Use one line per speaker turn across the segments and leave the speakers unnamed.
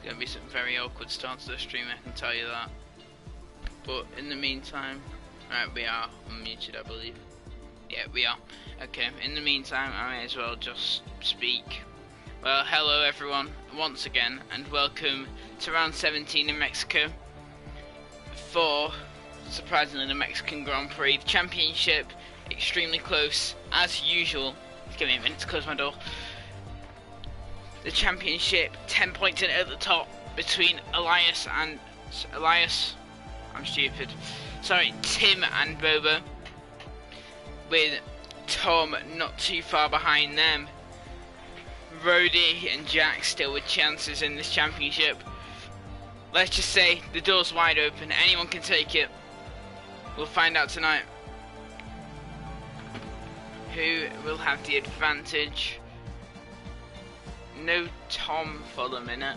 going to be some very awkward starts to the stream, I can tell you that. But in the meantime, right, we are unmuted, I believe. Yeah, we are. Okay, in the meantime, I may as well just speak. Well, hello everyone, once again, and welcome to round 17 in Mexico for, surprisingly, the Mexican Grand Prix. The championship, extremely close, as usual. Give me a minute to close my door. The championship, 10 points in at the top between I'm stupid. Sorry, Tim and Bobo, with Tom not too far behind them. Rody and Jack still with chances in this championship. Let's just say the door's wide open, anyone can take it. We'll find out tonight who will have the advantage. No Tom for the minute.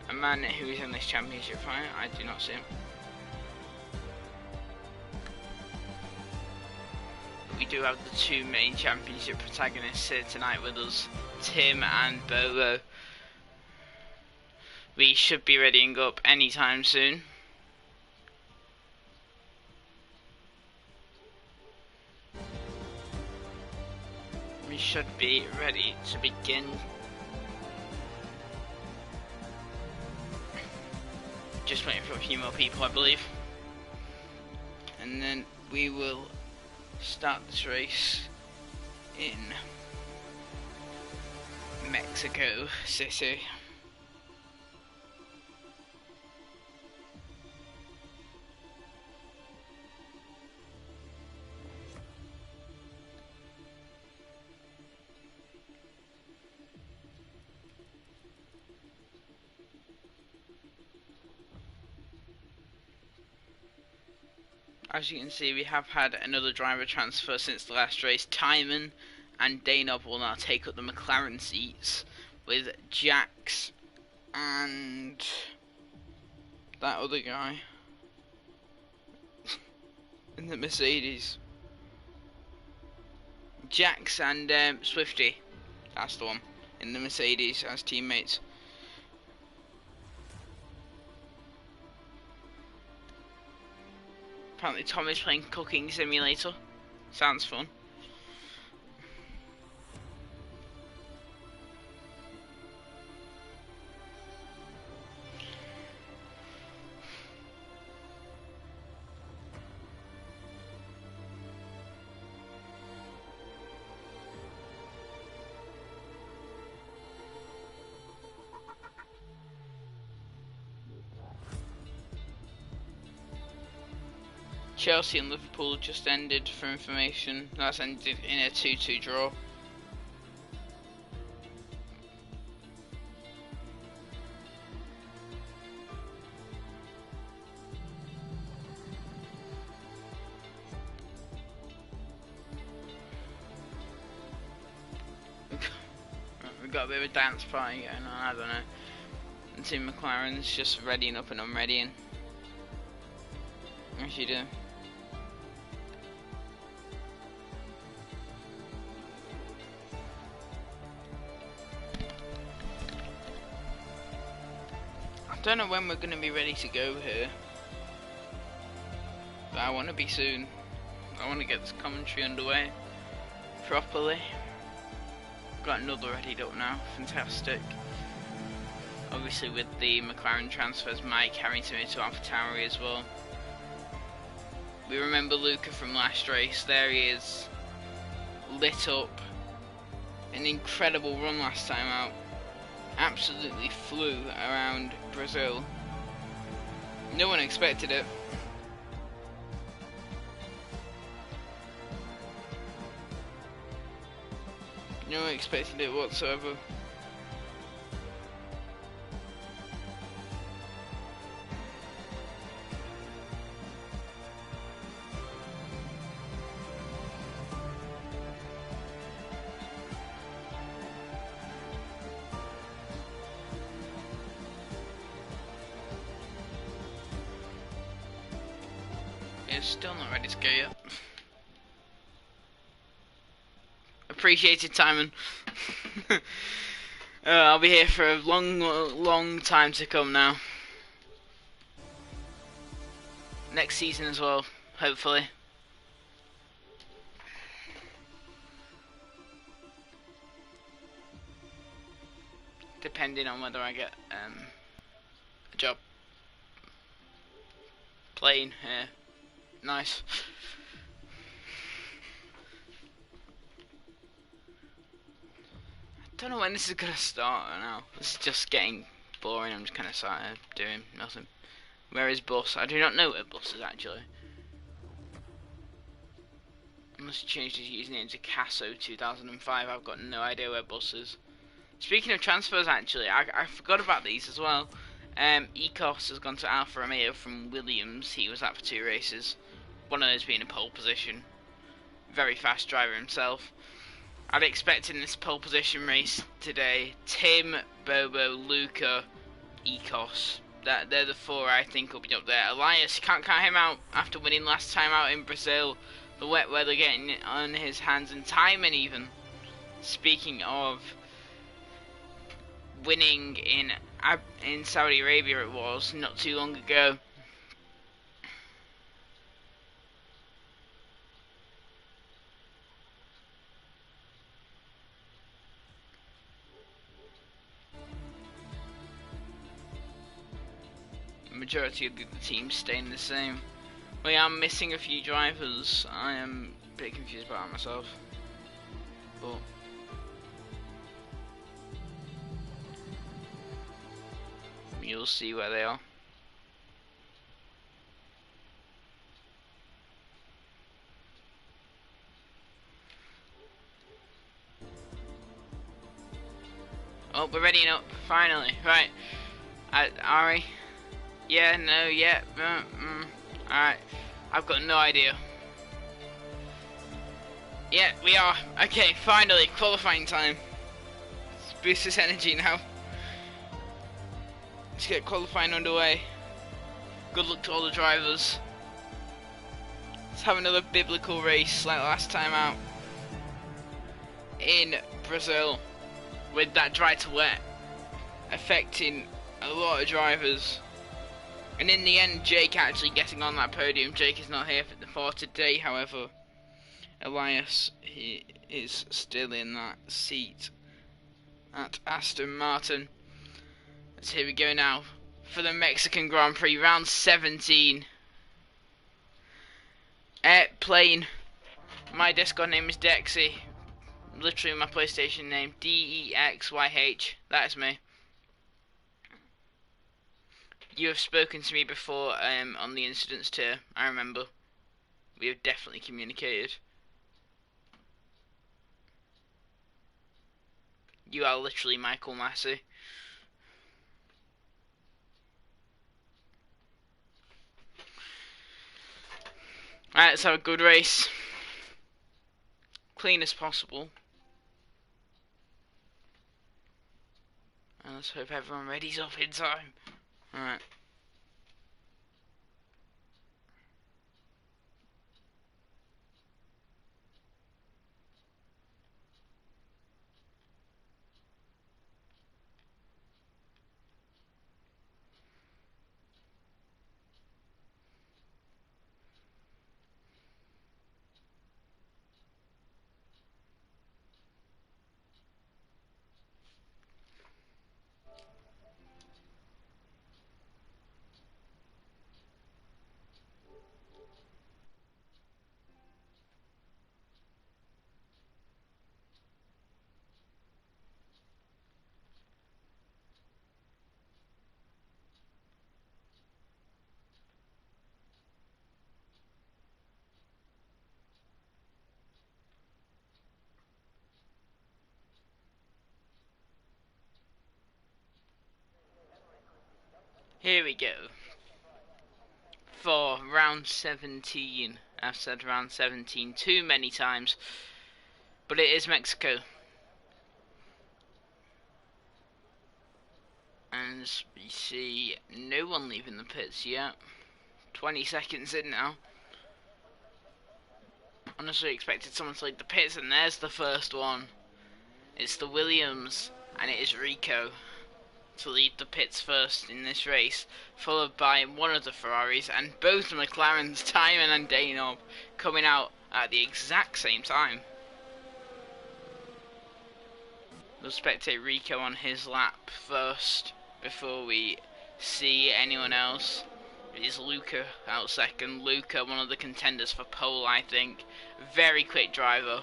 A man who is in this championship fight, I do not see him. But we do have the two main championship protagonists here tonight with us, Tim and Bobo. We should be readying up anytime soon. We should be ready to begin. Just waiting for a few more people, I believe. And then we will start this race in Mexico City. As you can see, we have had another driver transfer since the last race. Timon and Danov will now take up the McLaren seats with Jax and that other guy in the Mercedes. Jax and Swifty, that's the one, in the Mercedes as teammates. Apparently Tom is playing Cooking Simulator. Sounds fun. Chelsea and Liverpool just ended, for information. That's ended in a 2-2 draw. We've got a bit of a dance party going on, I don't know. And Team McLaren's just readying up and unreadying. As you do. I don't know when we're going to be ready to go here, but I want to be soon. I want to get this commentary underway properly. Got another readied up now, fantastic. Obviously with the McLaren transfers, Mike having to move to AlphaTauri as well. We remember Luca from last race, there he is, lit up. An incredible run last time out. Absolutely flew around Brazil. No one expected it. No one expected it whatsoever. It's still not ready to go yet. Appreciated, Timon. I'll be here for a long time to come now. Next season as well, hopefully. Depending on whether I get a job. Playing here. Nice. I don't know when this is gonna start right now. This is just getting boring. I'm just kind of sat here doing nothing. Where is bus? I do not know where bus is actually. Unless he changed his username to Casso 2005, I've got no idea where bus is. Speaking of transfers, actually, I forgot about these as well. Ecos has gone to Alfa Romeo from Williams. He was out for 2 races. One of those being a pole position. Very fast driver himself. I'd expect in this pole position race today, Tim, Bobo, Luca, Ecos. They're the 4 I think will be up there. Elias, you can't count him out after winning last time out in Brazil. The wet weather getting on his hands and timing even. Speaking of winning in Saudi Arabia, it was not too long ago. The majority of the teams staying the same. We are missing a few drivers. I am a bit confused about that myself, but you'll see where they are. Oh, we're ready up, finally. Right. Ari? Yeah, no, yeah. Alright. I've got no idea. Yeah, we are. Okay, finally, qualifying time. Let's boost this energy now. Let's get qualifying underway. Good luck to all the drivers. Let's have another biblical race like last time out in Brazil, with that dry to wet affecting a lot of drivers. And in the end, Jake actually getting on that podium. Jake is not here for today, however. Elias, he is still in that seat at Aston Martin. So here we go now for the Mexican Grand Prix, round 17. Playing. My Discord name is Dexy. Literally my PlayStation name, DEXYH. That is me. You have spoken to me before on the incidents tier, I remember. We have definitely communicated. You are literally Michael Massey. Alright, let's have a good race. Clean as possible. And let's hope everyone ready's up in time. Alright. Here we go. For round 17. I've said round 17 too many times. But it is Mexico. And we see no one leaving the pits yet. 20 seconds in now. Honestly expected someone to leave the pits, and there's the first one. It's the Williams and it is Rico to lead the pits first in this race, followed by one of the Ferraris and both the McLarens, Timon and Danob, coming out at the exact same time. We'll spectate Rico on his lap first before we see anyone else. It is Luca out second. Luca, one of the contenders for pole, I think. Very quick driver.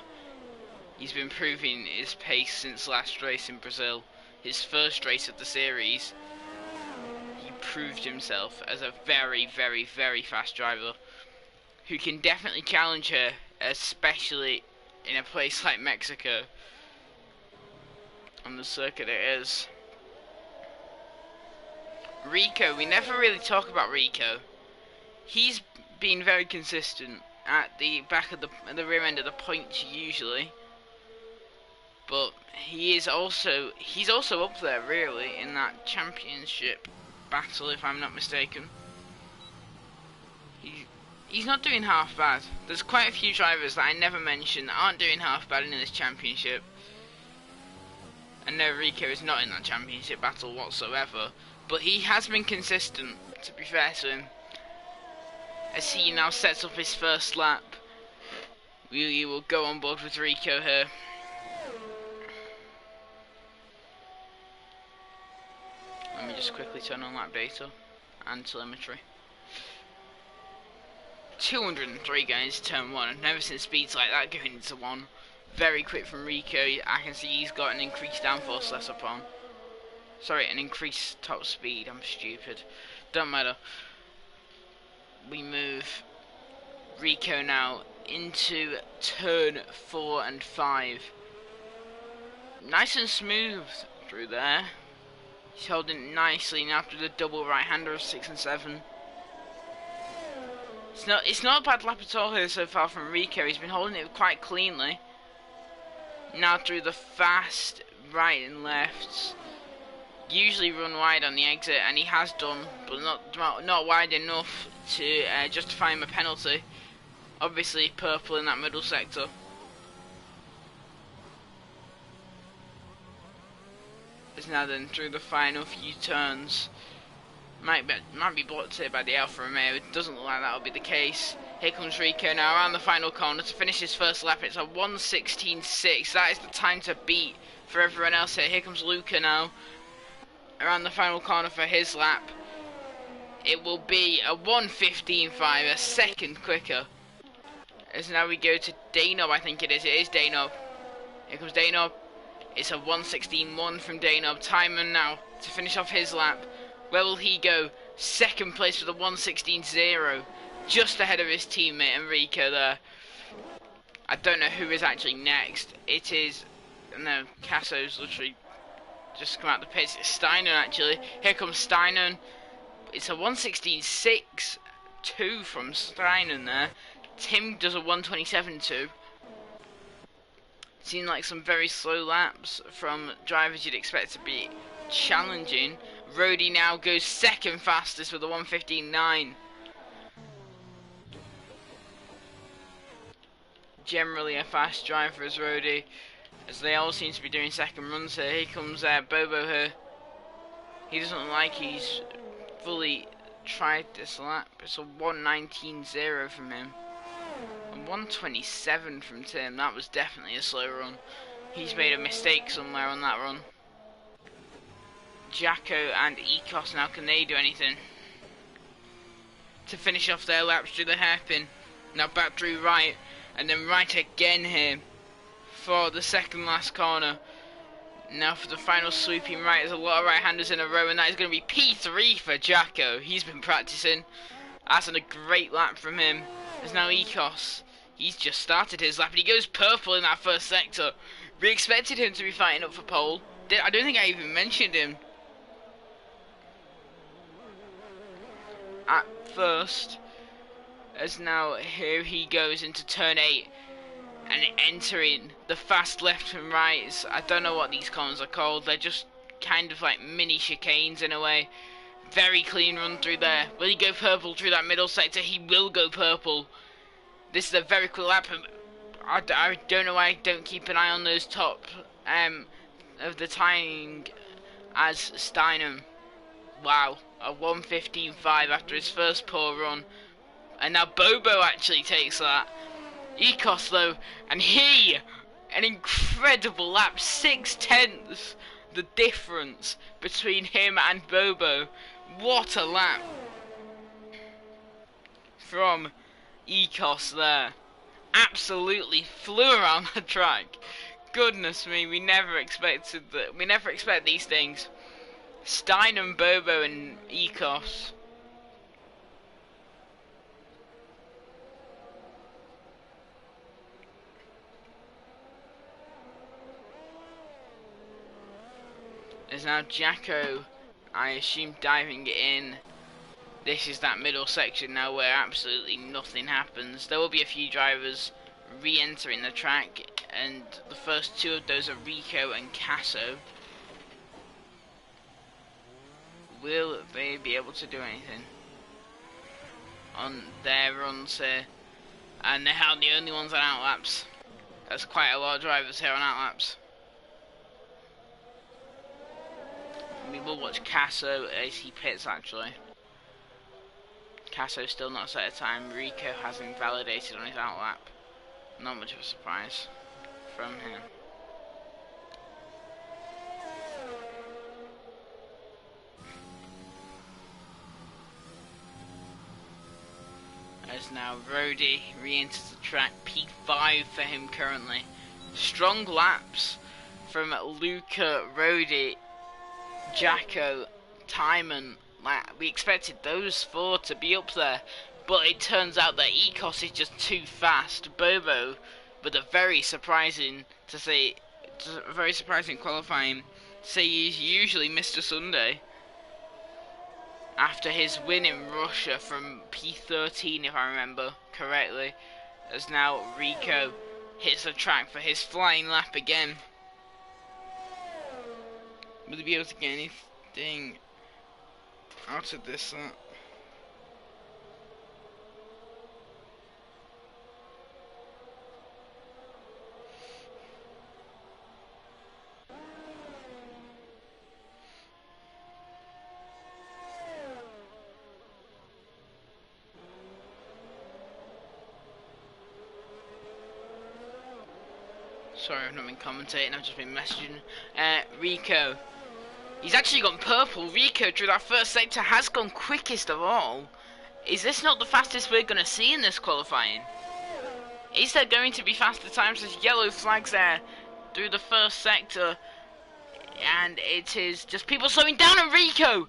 He's been proving his pace since last race in Brazil. His first race of the series. He proved himself as a very, very, very fast driver who can definitely challenge her, especially in a place like Mexico. On the circuit it is. Rico, we never really talk about Rico. He's been very consistent at the back of the rear end of the points usually, but he's also up there really in that championship battle, if I'm not mistaken. He's not doing half bad. There's quite a few drivers that I never mention that aren't doing half bad in this championship. And no, Rico is not in that championship battle whatsoever. But he has been consistent, to be fair to him. As he now sets up his first lap. We will go on board with Rico here. Let me just quickly turn on lap data and telemetry. 203 going into turn 1. I've never seen speeds like that going into 1. Very quick from Rico. I can see he's got an increased downforce let upon. Sorry, an increased top speed. I'm stupid. Don't matter. We move Rico now into turn 4 and 5. Nice and smooth through there. He's holding it nicely now after the double right-hander of 6 and 7. It's not a bad lap at all here so far from Rico. He's been holding it quite cleanly. Now through the fast right and lefts. Usually run wide on the exit, and he has done, but not wide enough to justify him a penalty. Obviously purple in that middle sector. Is now then through the final few turns. Might be blocked here by the Alfa Romeo. It doesn't look like that'll be the case. Here comes Rico now around the final corner to finish his first lap. It's a 1:16.6. That is the time to beat for everyone else here. Here comes Luca now around the final corner for his lap. It will be a 1:15.5, a second quicker. As now we go to Danob, I think it is. It is Danob. Here comes Danob. It's a 1:16.1 from Danob. Timon now to finish off his lap. Where will he go? Second place with a 1:16.0. Just ahead of his teammate Enrico there. I don't know who is actually next. It is... No, Casso's literally just come out the pits. It's Steiner actually. Here comes Steiner. It's a 1:16.6 2 from Steiner there. Tim does a 1:27.2. Seemed like some very slow laps from drivers you'd expect to be challenging. Rody now goes second fastest with a 1:15.9. Generally a fast driver as Rody, as they all seem to be doing second runs here. Here comes Bobo here. He doesn't look like he's fully tried this lap. It's a 1:19.0 from him. A 1:27 from Tim. That was definitely a slow run. He's made a mistake somewhere on that run. Jacko and Ecos now, can they do anything to finish off their laps through the hairpin? Now back through right, and then right again here for the second last corner. Now for the final sweeping right. There's a lot of right-handers in a row, and that is going to be P3 for Jacko. He's been practicing. That's a great lap from him. There's now Ecos. He's just started his lap, and he goes purple in that first sector. We expected him to be fighting up for pole. I don't think I even mentioned him at first, as now here he goes into turn 8 and entering the fast left and rights. I don't know what these corners are called. They're just kind of like mini chicanes in a way. Very clean run through there. Will he go purple through that middle sector? He will go purple. This is a very quick lap. I don't know why I don't keep an eye on those top of the timing as Steinem. Wow, a 1:15.5 after his first poor run. And now Bobo actually takes that. Ecos though, and he, an incredible lap, 6/10 the difference between him and Bobo. What a lap from Ecos there. Absolutely flew around the track. Goodness me, we never expected that. We never expect these things. Steinem, Bobo and Ecos. There's now Jacko, I assume, diving in. This is that middle section now where absolutely nothing happens. There will be a few drivers re-entering the track, and the first two of those are Rico and Casso. Will they be able to do anything on their runs here? And they're the only ones on outlaps. There's quite a lot of drivers here on outlaps. We will watch Casso as he pits actually. Casso's still not set a time. Rico has invalidated on his outlap. Not much of a surprise from him. As now Rody re-enters the track, P5 for him currently. Strong laps from Luca, Rody, Jacko, Timon. We expected those four to be up there, but it turns out that Ecos is just too fast. Bobo, with a very surprising qualifying, to say he's usually Mr. Sunday. After his win in Russia from P13, if I remember correctly, as now Rico hits the track for his flying lap again. Will he be able to get anything out of this lap? Sorry, I've not been commentating, I've just been messaging. Rico. He's actually gone purple. Rico, through that first sector, has gone quickest of all. Is this not the fastest we're going to see in this qualifying? Is there going to be faster times? There's yellow flags there through the first sector. And it is just people slowing down, and Rico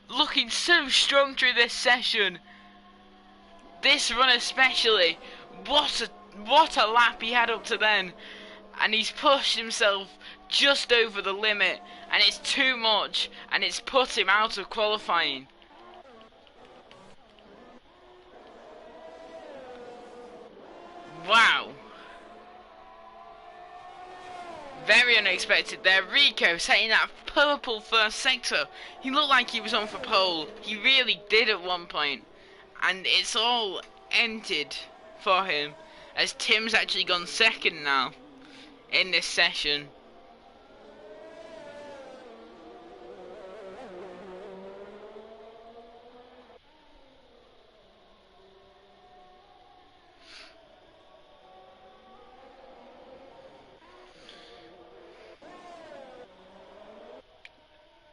looking so strong through this session. This run especially. What a lap he had up to then. And he's pushed himself just over the limit, and it's too much, and it's put him out of qualifying. Wow. Very unexpected there. Rico setting that purple first sector. He looked like he was on for pole. He really did at one point. And it's all ended for him, as Tim's actually gone second now in this session.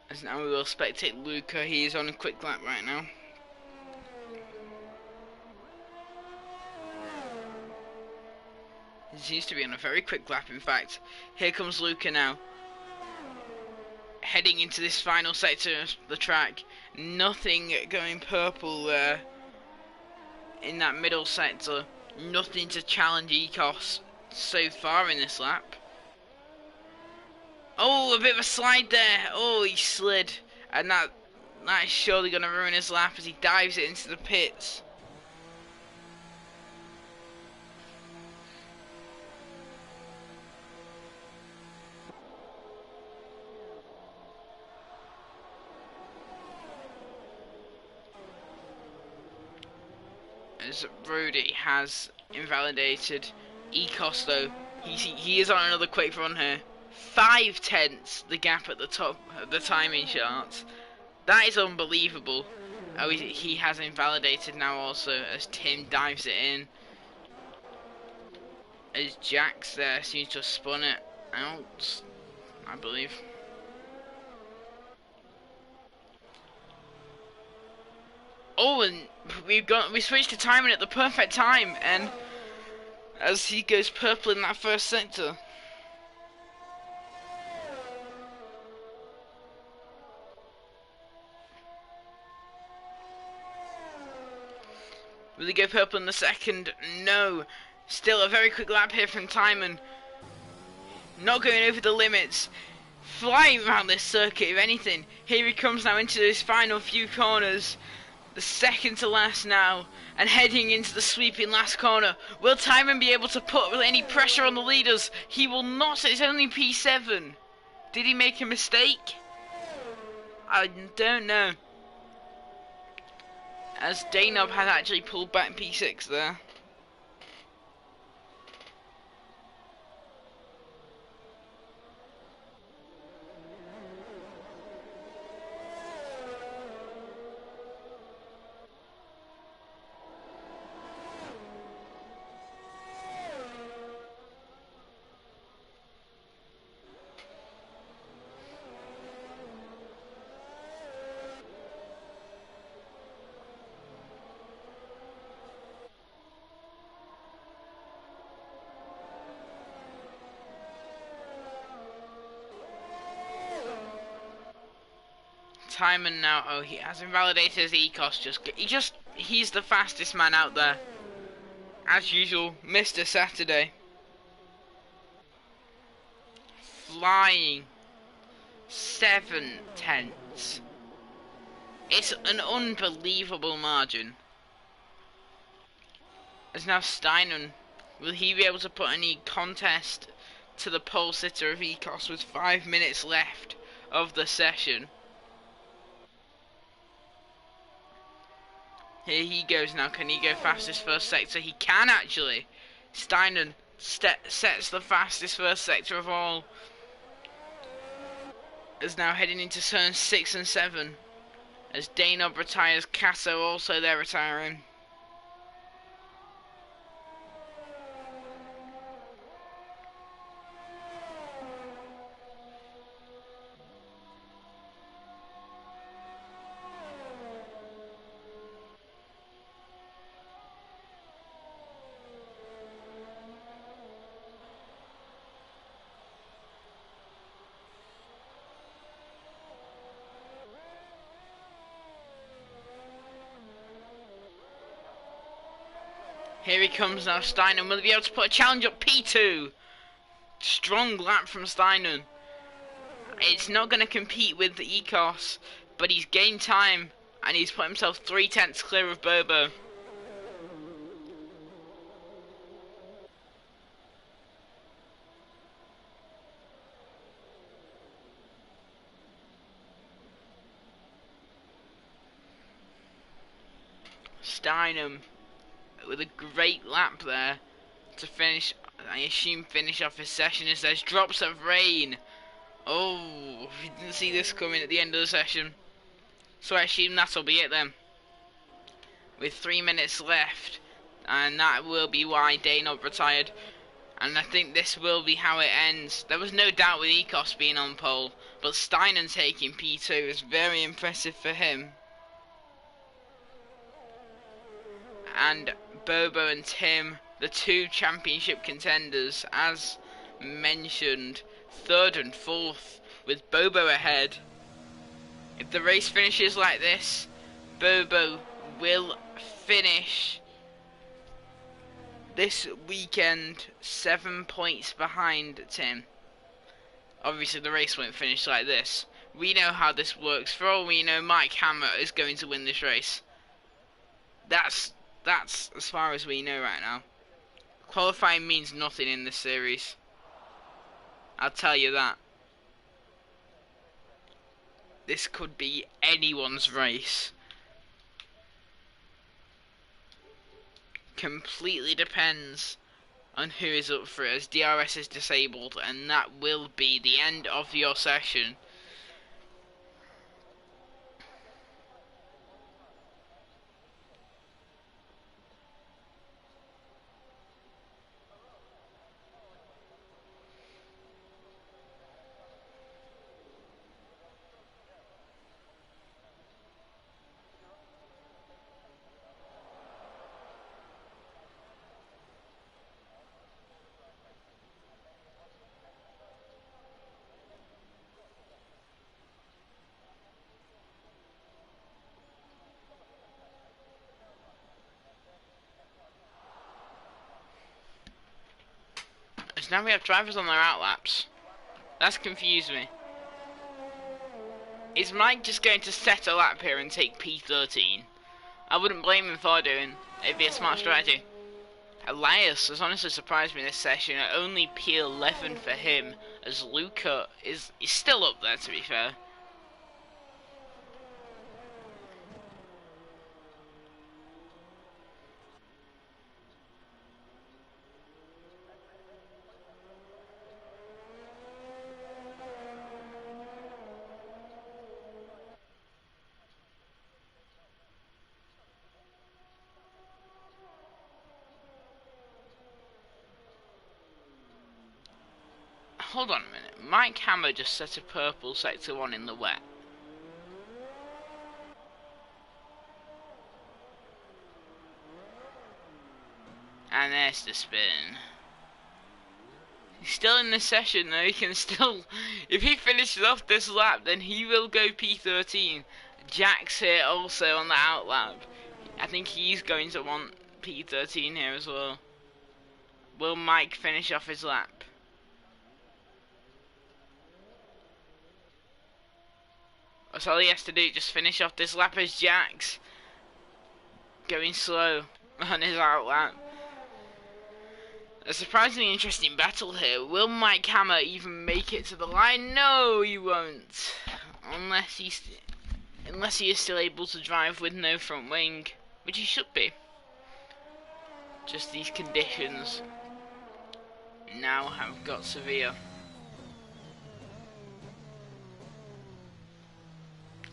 As now we will spectate Luca. He is on a quick lap right now. He seems to be on a very quick lap, in fact. Here comes Luca now, heading into this final sector of the track. Nothing going purple there in that middle sector. Nothing to challenge Ecos so far in this lap. Oh, a bit of a slide there. Oh, he slid. And that is surely going to ruin his lap as he dives it into the pits. As Rody has invalidated Ecos though, He is on another quick run here. 5/10 the gap at the top of the timing charts. That is unbelievable. Oh, he has invalidated now also as Tim dives it in. As Jax there seems to have spun it out, I believe. Oh, and we switched to timing at the perfect time, and as he goes purple in that first sector. Will he go purple in the second? No. Still a very quick lap here from Timon. Not going over the limits. Flying around this circuit, if anything. Here he comes now into his final few corners. The second to last now. And heading into the sweeping last corner. Will Timon be able to put any pressure on the leaders? He will not. It's only P7. Did he make a mistake? I don't know. As Danob has actually pulled back P6 there. Timon now, oh, he has invalidated his Ecos. He's the fastest man out there. As usual, Mr. Saturday. Flying 7/10. It's an unbelievable margin. As now Steinen, will he be able to put any contest to the pole sitter of Ecos with 5 minutes left of the session? Here he goes now. Can he go fastest first sector? He can actually. Steinen sets the fastest first sector of all. Is now heading into turns 6 and 7. As Danob retires, Casso also there retiring. Here he comes now, Steinen. Will he be able to put a challenge up? P2. Strong lap from Steinen. It's not going to compete with the Ecos, but he's gained time and he's put himself 3/10 clear of Bobo. Steinen with a great lap there to finish, I assume finish off his session as there's drops of rain. Oh, we didn't see this coming at the end of the session. So I assume that'll be it then. With 3 minutes left. And that will be why Danob retired. And I think this will be how it ends. There was no doubt with Ecos being on pole. But Steinen taking P2 is very impressive for him. And Bobo and Tim, the two championship contenders, as mentioned, 3rd and 4th, with Bobo ahead. If the race finishes like this, Bobo will finish this weekend 7 points behind Tim. Obviously the race won't finish like this. We know how this works. For all we know, Mike Hammer is going to win this race. That's as far as we know right now. Qualifying means nothing in this series. I'll tell you that. This could be anyone's race. Completely depends on who is up for it, as DRS is disabled, and that will be the end of your session. So now we have drivers on their outlaps. That's confused me. Is Mike just going to set a lap here and take P13? I wouldn't blame him for doing. It'd be a smart strategy. Elias has honestly surprised me this session at only P11 for him, as Luca is still up there, to be fair. Hold on a minute. Mike Hammer just set a purple sector 1 in the wet. And there's the spin. He's still in this session though, he can still... If he finishes off this lap, then he will go P13. Jack's here also on the outlap. I think he's going to want P13 here as well. Will Mike finish off his lap? That's all he has to do, just finish off this lap as Jack's going slow on his outlap. A surprisingly interesting battle here. Will Mike Hammer even make it to the line? No, he won't. Unless he is still able to drive with no front wing, which he should be. Just these conditions now have got severe.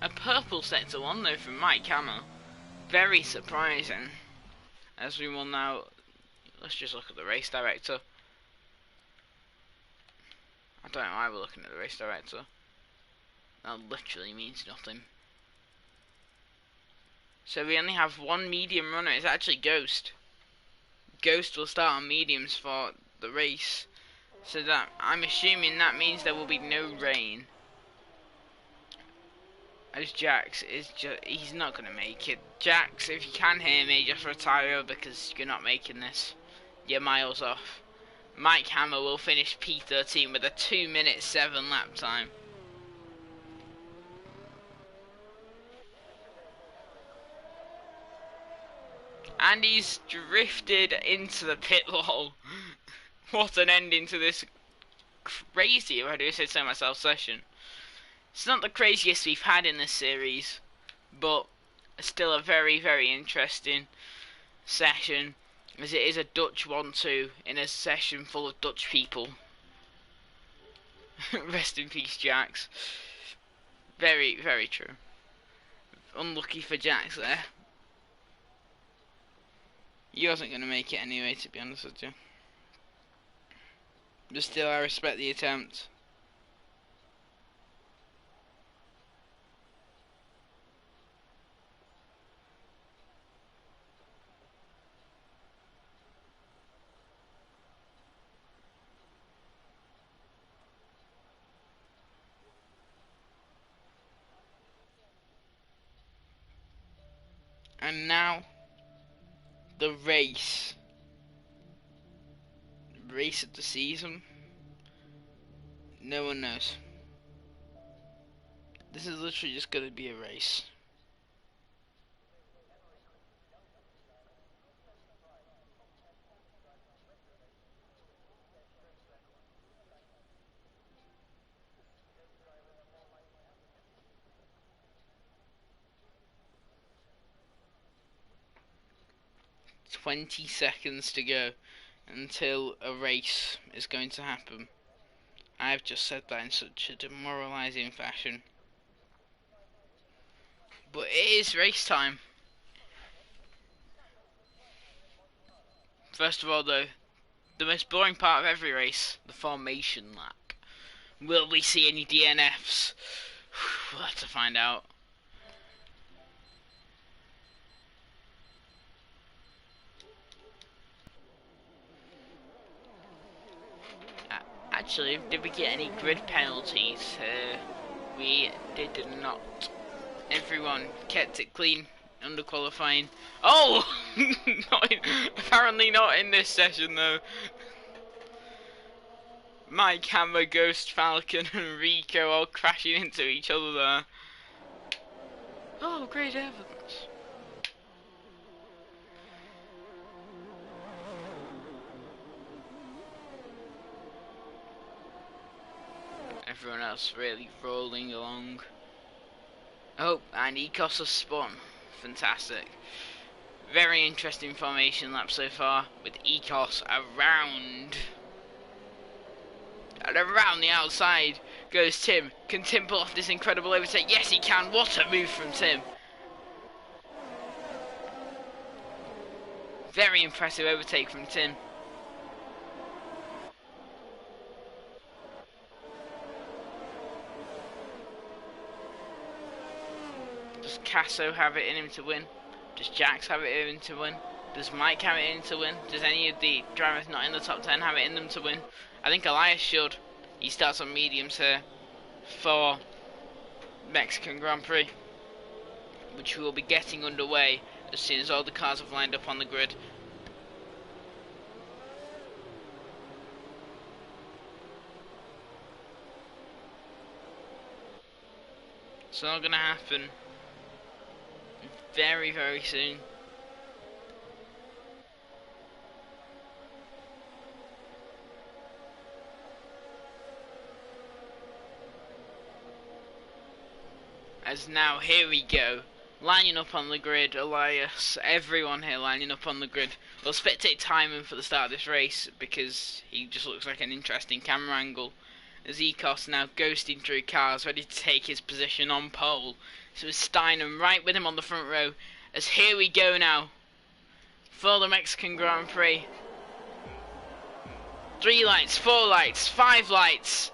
A purple sector 1 though from Mike Hammer. Very surprising. As we will now... Let's just look at the race director. I don't know why we're looking at the race director. That literally means nothing. So we only have one medium runner. It's actually Ghost. Ghost will start on mediums for the race. So that I'm assuming that means there will be no rain. As Jax is just, he's not going to make it. Jax, if you can hear me, just retire because you're not making this. You're miles off. Mike Hammer will finish P13 with a 2-minute 7 lap time. And he's drifted into the pit wall. What an ending to this crazy, if I do say so myself, session. It's not the craziest we've had in this series, but still a very, very interesting session, as it is a Dutch 1-2 in a session full of Dutch people. Rest in peace, Jax. Very, very true. Unlucky for Jax there. He wasn't going to make it anyway, to be honest with you. But still, I respect the attempt. And now, the race. Race of the season. No one knows. This is literally just going to be a race. "20 seconds to go," until a race is going to happen. I've just said that in such a demoralising fashion. But it is race time. First of all though, the most boring part of every race, the formation lap. Will we see any DNFs? We'll have to find out. Actually, did we get any grid penalties? We did not. Everyone kept it clean under qualifying. Oh! Apparently not in this session though. Mike Hammer, Ghost, Falcon and Rico all crashing into each other there. Oh, great evidence. Everyone else really rolling along. Oh, and Ecos has spun. Fantastic. Very interesting formation lap so far, with Ecos around. And around the outside goes Tim. Can Tim pull off this incredible overtake? Yes, he can. What a move from Tim. Very impressive overtake from Tim. Does Casso have it in him to win? Does Jax have it in him to win? Does Mike have it in to win? Does any of the drivers not in the top 10 have it in them to win? I think Elias should. He starts on mediums here for Mexican Grand Prix, which we will be getting underway as soon as all the cars have lined up on the grid. It's all going to happen very, very soon. As now, here we go, lining up on the grid, Elias, everyone here lining up on the grid. We'll spectate Timon for the start of this race, because he just looks like an interesting camera angle. As Ecos now ghosting through cars, ready to take his position on pole. So is Steinem right with him on the front row, as here we go now, for the Mexican Grand Prix. 3 lights, 4 lights, 5 lights.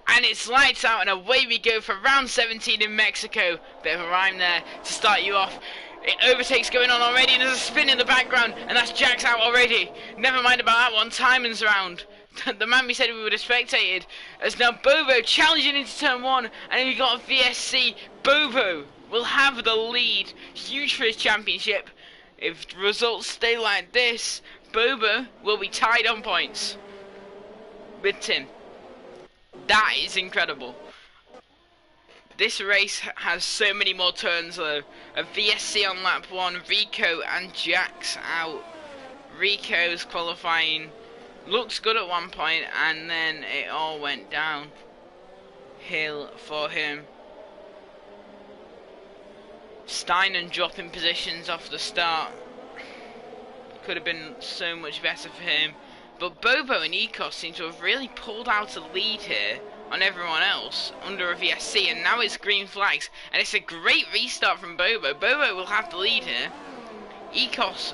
And it's lights out and away we go for round 17 in Mexico. Bit of a rhyme there to start you off. Overtakes going on already and there's a spin in the background and that's Jax out already. Never mind about that one, Timon's round. The man we said we would have spectated. As now Bobo challenging into turn 1 and we got a VSC. Bobo will have the lead. Huge for his championship. If results stay like this, Bobo will be tied on points with Tim. That is incredible. This race has so many more turns though. A VSC on lap 1, Rico and Jax out. Rico's qualifying looks good at one point and then it all went down hill for him. Steinen dropping positions off the start. Could have been so much better for him. But Bobo and Ecos seem to have really pulled out a lead here on everyone else under a VSC, and now it's green flags, and it's a great restart from Bobo. Bobo will have the lead here. Ecos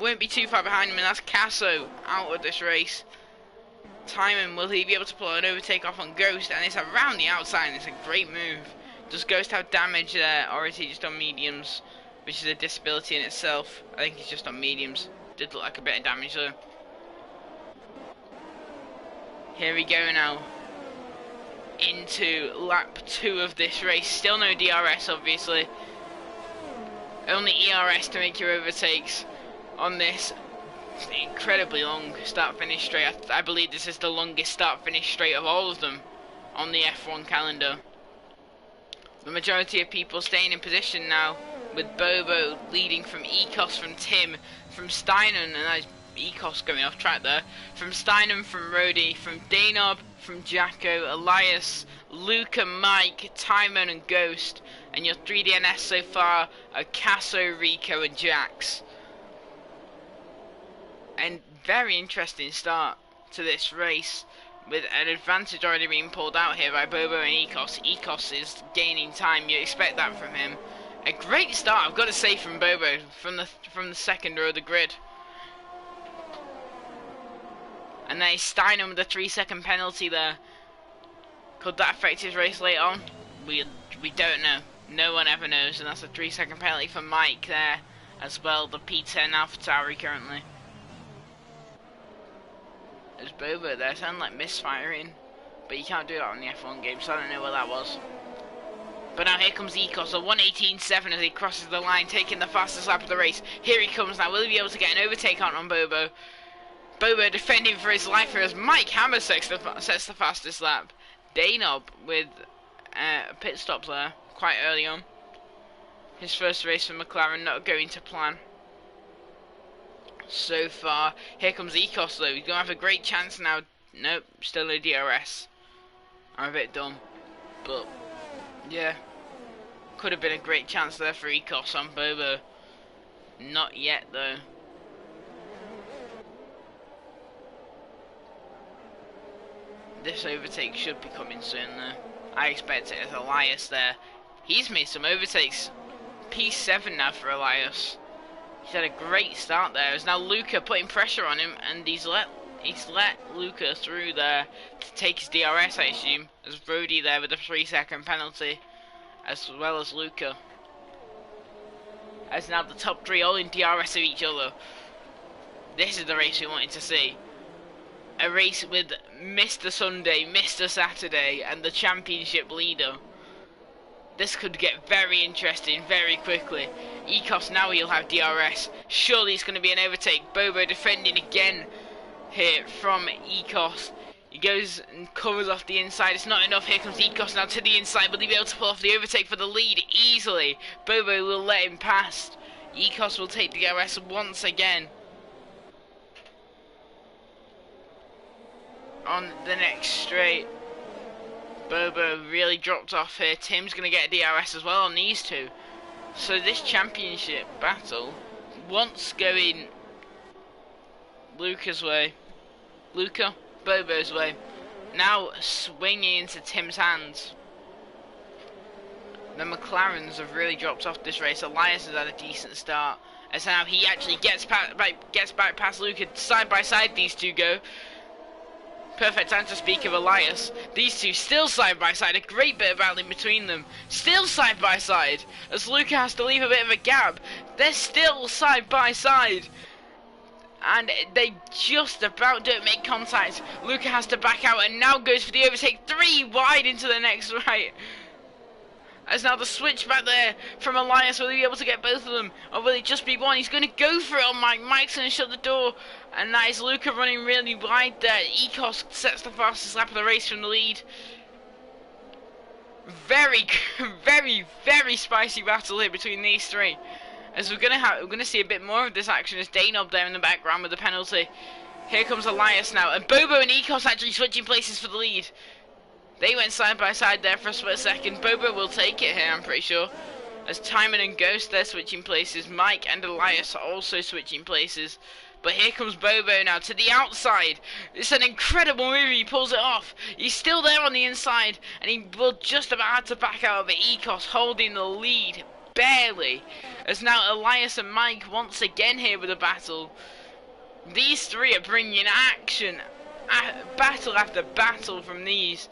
won't be too far behind him, and that's Casso out of this race. Timon, will he be able to pull an overtake off on Ghost? And it's around the outside, and it's a great move. Does Ghost have damage there, or is he just on mediums, which is a disability in itself? I think he's just on mediums. Did look like a bit of damage though. Here we go now into lap 2 of this race. Still no DRS obviously. Only ERS to make your overtakes on this incredibly long start-finish straight. I believe this is the longest start-finish straight of all of them on the F1 calendar. The majority of people staying in position now, with Bobo leading from Ecos, from Tim, from Steinen, and Ecos going off track there, from Steinem, from Rody, from Danob, from Jacko, Elias, Luca, Mike, Timon and Ghost, and your 3DNS so far are Casso, Rico and Jax. And very interesting start to this race, with an advantage already being pulled out here by Bobo and Ecos. Ecos is gaining time. You expect that from him. A great start, I've got to say, from Bobo from the second row of the grid. And then Steinem with a 3-second penalty there. Could that affect his race later on? We don't know. No one ever knows, and that's a 3-second penalty for Mike there as well. The P10 AlphaTauri currently. There's Bobo there, sound like misfiring, but you can't do that on the F1 game, so I don't know what that was. But now here comes Ecos, a 1:18.7 as he crosses the line, taking the fastest lap of the race. Here he comes now. Will he be able to get an overtake on Bobo? Bobo defending for his life here as Mike Hammer sets the fastest lap. Danob with a pit stop there quite early on. His first race for McLaren, not going to plan so far. Here comes Ecos though. He's going to have a great chance now. Nope, still no DRS. I'm a bit dumb, but yeah, could have been a great chance there for Ecos on Bobo. Not yet though. This overtake should be coming soon though. I expect it as Elias there. He's made some overtakes. P7 now for Elias. He's had a great start there. As now Luca putting pressure on him, and he's let Luca through there to take his DRS, I assume. As Brody there with a 3-second penalty, as well as Luca. As now the top three all in DRS of each other. This is the race we wanted to see. A race with Mr. Sunday, Mr. Saturday, and the championship leader. This could get very interesting very quickly. Ecos now he'll have DRS. Surely it's going to be an overtake. Bobo defending again here from Ecos. He goes and covers off the inside. It's not enough. Here comes Ecos now to the inside. Will he be able to pull off the overtake for the lead easily? Bobo will let him past. Ecos will take DRS once again. On the next straight. Bobo really dropped off here. Tim's going to get a DRS as well on these two. So this championship battle, once going Luca's way, Bobo's way, now swinging into Tim's hands. The McLarens have really dropped off this race. Elias has had a decent start, as now he actually gets back past Luca. Side by side these two go. Perfect time to speak of Elias. These two still side by side, a great bit of battling between them. Still side by side, as Luca has to leave a bit of a gap. They're still side by side. And they just about don't make contact. Luca has to back out and now goes for the overtake. 3 wide into the next right. As now the switch back there from Elias, will he be able to get both of them? Or will it just be one? He's going to go for it on Mike. Mike's going to shut the door. And that is Luca running really wide there. Ecos sets the fastest lap of the race from the lead. Very, very spicy battle here between these three. As we're going to see a bit more of this action as Danob there in the background with the penalty. Here comes Elias now. And Bobo and Ecos actually switching places for the lead. They went side by side there for a split second. Bobo will take it here, I'm pretty sure. As Timon and Ghost, they're switching places. Mike and Elias are also switching places. But here comes Bobo now to the outside. It's an incredible move. He pulls it off. He's still there on the inside. And he will just about have to back out of it. Ecos holding the lead. Barely. As now Elias and Mike once again here with a battle. These three are bringing action. Battle after battle from these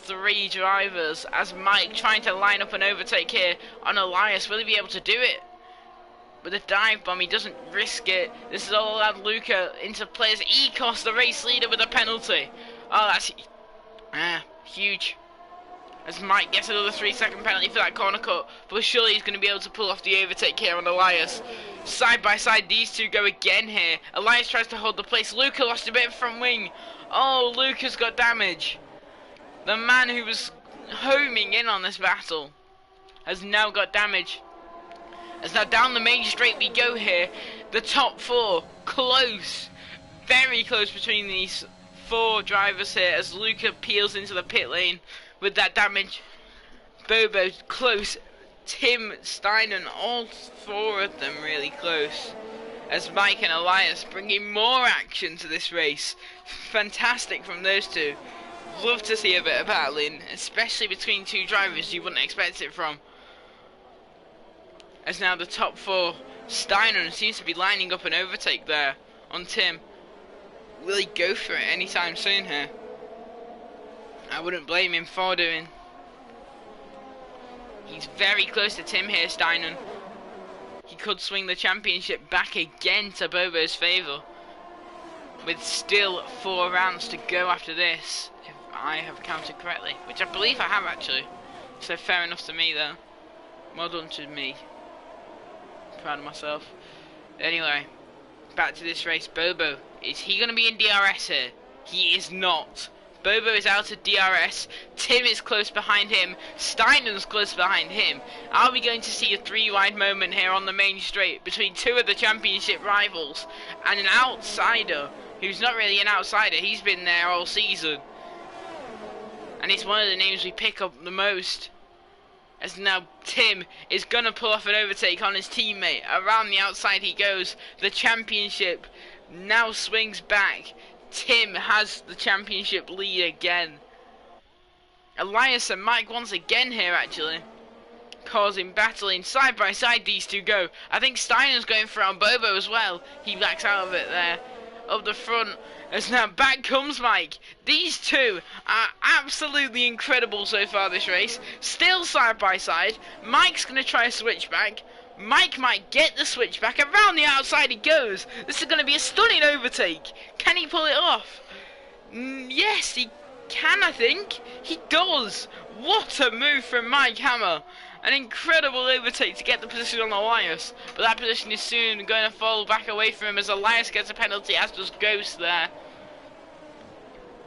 three drivers, as Mike trying to line up an overtake here on Elias. Will he be able to do it? With a dive bomb, he doesn't risk it. This is all allowed Luca into play as Ecos, the race leader, with a penalty. Oh, that's huge. As Mike gets another 3-second penalty for that corner cut, but surely he's going to be able to pull off the overtake here on Elias. Side by side, these two go again here. Elias tries to hold the place. Luca lost a bit of front wing. Oh, Luca's got damage. The man who was homing in on this battle has now got damage. As now down the main straight we go here. The top four, close. Very close between these 4 drivers here as Luca peels into the pit lane with that damage. Bobo close. Tim, Steinen, all 4 of them really close. as Mike and Elias bringing more action to this race. Fantastic from those two. Love to see a bit of battling, especially between two drivers you wouldn't expect it from. As now the top four, Steiner seems to be lining up an overtake there on Tim. Will he go for it anytime soon here? I wouldn't blame him for doing. He's very close to Tim here, Steiner. He could swing the championship back again to Bobo's favour. With still 4 rounds to go after this, if I have counted correctly. Which I believe I have actually. So fair enough to me though. Well done to me. Proud of myself. Anyway, back to this race. Bobo, is he going to be in DRS here? He is not. Bobo is out of DRS. Tim is close behind him. Steiner's close behind him. Are we going to see a 3-wide moment here on the main straight between two of the championship rivals and an outsider who's not really an outsider? He's been there all season. And it's one of the names we pick up the most. As now Tim is going to pull off an overtake on his teammate. Around the outside he goes. The championship now swings back. Tim has the championship lead again. Elias and Mike once again here actually. Causing battling side by side these two go. I think Steiner's going for on Bobo as well. He backs out of it there. Up the front. As now back comes Mike. These two are absolutely incredible so far this race. Still side by side. Mike's going to try a switchback. Mike might get the switchback. Around the outside he goes. This is going to be a stunning overtake. Can he pull it off? Yes, he can, I think. He does. What a move from Mike Hammer. An incredible overtake to get the position on Elias. But that position is soon going to fall back away from him as Elias gets a penalty, as does Ghost there.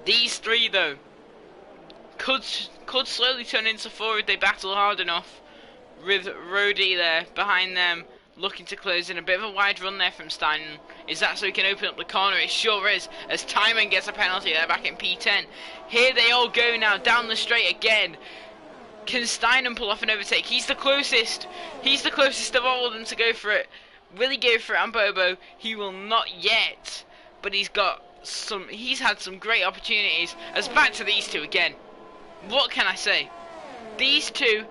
These three, though, could slowly turn into 4 if they battle hard enough. With Rody there behind them, looking to close in. A bit of a wide run there from Steiner. Is that so he can open up the corner? It sure is, as Timon gets a penalty there back in P10. Here they all go now, down the straight again. Can Steiner pull off an overtake? He's the closest. He's the closest of all of them to go for it. Will he go for it on Bobo? He will not yet. But he's had some great opportunities. As back to these two again. What can I say? These two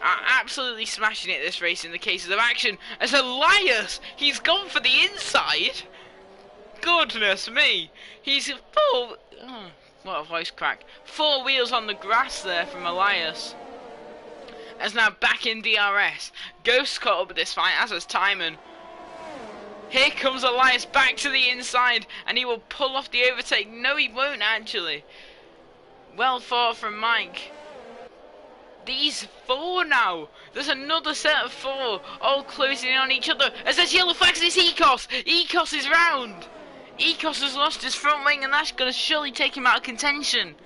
are absolutely smashing it this race in the cases of action. As Elias, he's gone for the inside. Goodness me. He's full. Oh, what a voice crack. 4 wheels on the grass there from Elias. As now back in DRS. Ghost caught up with this fight, as has Timon. Here comes Elias back to the inside, and he will pull off the overtake. No, he won't actually. Well fought from Mike. These 4 now. There's another set of 4, all closing in on each other. As there's yellow flags, it's Ecos. Ecos is round. Ecos has lost his front wing, and that's going to surely take him out of contention.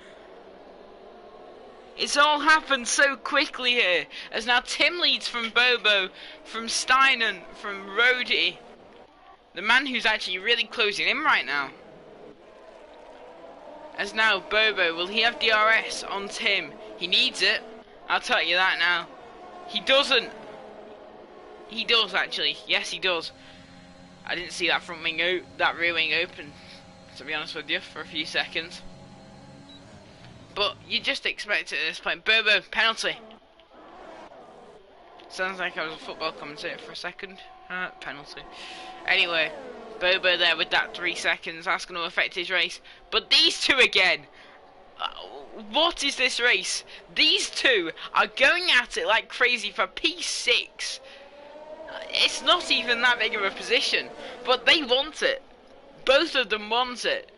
It's all happened so quickly here. As now Tim leads from Bobo, from Steiner, from Rody. The man who's actually really closing in right now. As now Bobo, will he have DRS on Tim? He needs it. I'll tell you that now. He doesn't. He does actually. Yes, he does. I didn't see that front wing that rear wing open, to be honest with you, for a few seconds. But you just expect it at this point. Bobo, penalty. Sounds like I was a football commentator for a second. Penalty. Anyway, Bobo there with that 3 seconds. That's going to affect his race. But these two again. What is this race? These two are going at it like crazy for P6. It's not even that big of a position, but they want it. Both of them want it.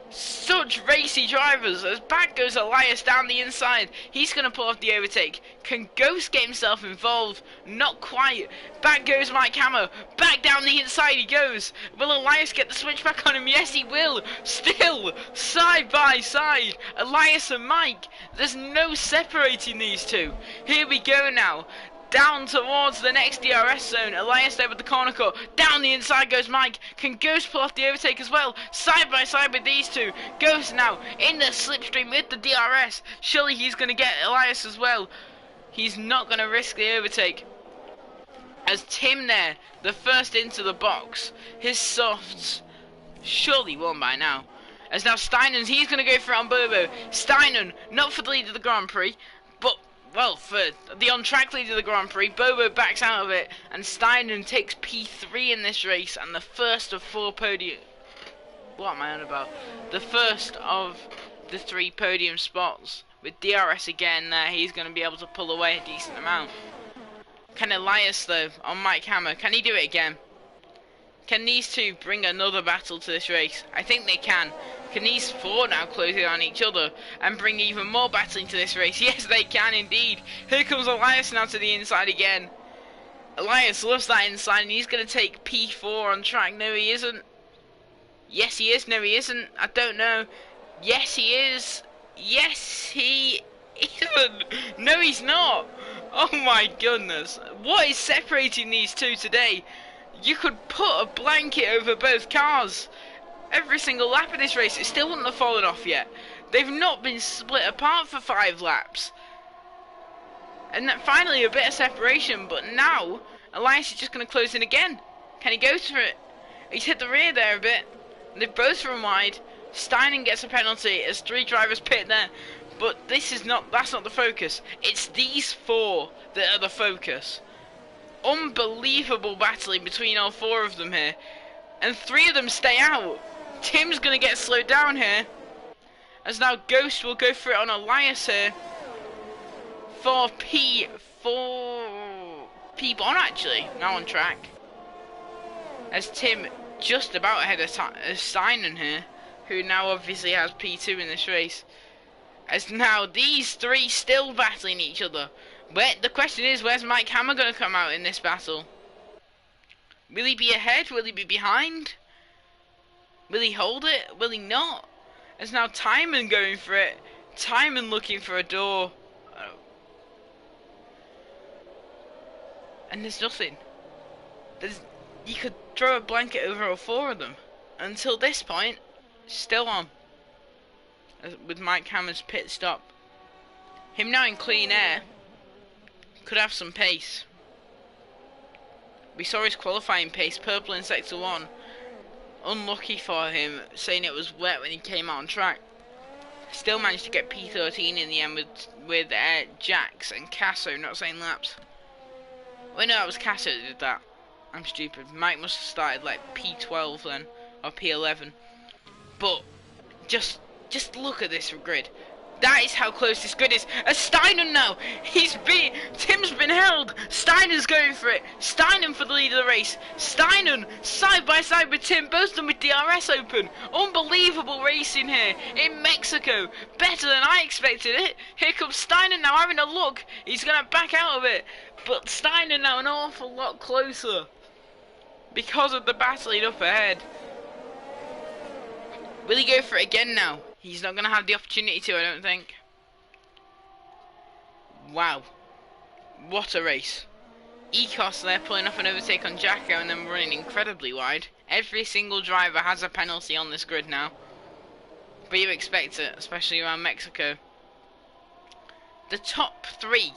Such racy drivers. As back goes Elias down the inside. He's going to pull off the overtake. Can Ghost get himself involved? Not quite. Back goes Mike Hammer. Back down the inside he goes. Will Elias get the switch back on him? Yes, he will. Still, side by side, Elias and Mike. There's no separating these two. Here we go now. Down towards the next DRS zone. Elias there with the corner cut. Down the inside goes Mike. Can Ghost pull off the overtake as well? Side by side with these two. Ghost now in the slipstream with the DRS. Surely he's going to get Elias as well. He's not going to risk the overtake. As Tim there, the first into the box, his softs surely won by now. As now Steinen's, he's going to go for it on Bobo. Steinen, not for the lead of the Grand Prix, but, well, for the on-track lead of the Grand Prix. Bobo backs out of it, and Steinen takes P3 in this race, and the first of 4 podium... What am I on about? The first of the 3 podium spots. With DRS again there, he's going to be able to pull away a decent amount. Can Elias, though, on Mike Hammer, can he do it again? Can these two bring another battle to this race? I think they can. Can these 4 now close in on each other and bring even more battling to this race? Yes, they can indeed. Here comes Elias now to the inside again. Elias loves that inside, and he's going to take P4 on track. No, he isn't. Yes, he is. No, he isn't. I don't know. Yes, he is. Yes, he isn't. No, he's not. Oh my goodness. What is separating these two today? You could put a blanket over both cars. Every single lap of this race, it still wouldn't have fallen off yet. They've not been split apart for 5 laps. And then finally a bit of separation, but now Elias is just going to close in again. Can he go for it? He's hit the rear there a bit. They've both run wide. Steinen gets a penalty as 3 drivers pit there. But that's not the focus. It's these 4 that are the focus. Unbelievable battling between all 4 of them here. And 3 of them stay out. Tim's going to get slowed down here. As now Ghost will go for it on Elias here. For P1 actually, now on track. As Tim just about ahead of Steinen here, who now obviously has P2 in this race. As now these 3 still battling each other. But the question is, where's Mike Hammer going to come out in this battle? Will he be ahead? Will he be behind? Will he hold it? Will he not? As now Timon going for it. Timon looking for a door. And there's nothing. You could throw a blanket over all 4 of them. Until this point, still on. With Mike Hammer's pit stop. Him now in clean air could have some pace. We saw his qualifying pace, purple in sector 1. Unlucky for him, saying it was wet when he came out on track. Still managed to get P13 in the end with Jax and Casso not saying laps. Well, no, it was Casso that did that. I'm stupid. Mike must have started like P12 then, or P11. But just look at this grid. That is how close this grid is. As Steinen now, Tim's been held. Steinen's going for it. Steinen for the lead of the race. Steinen side by side with Tim, both of them with DRS open. Unbelievable racing here in Mexico. Better than I expected it. Here comes Steinen now having a look. He's going to back out of it. But Steinen now an awful lot closer because of the battling up ahead. Will he go for it again now? He's not going to have the opportunity to, I don't think. Wow. What a race. Ecos there pulling off an overtake on Jacko and then running incredibly wide. Every single driver has a penalty on this grid now. But you expect it, especially around Mexico. The top 3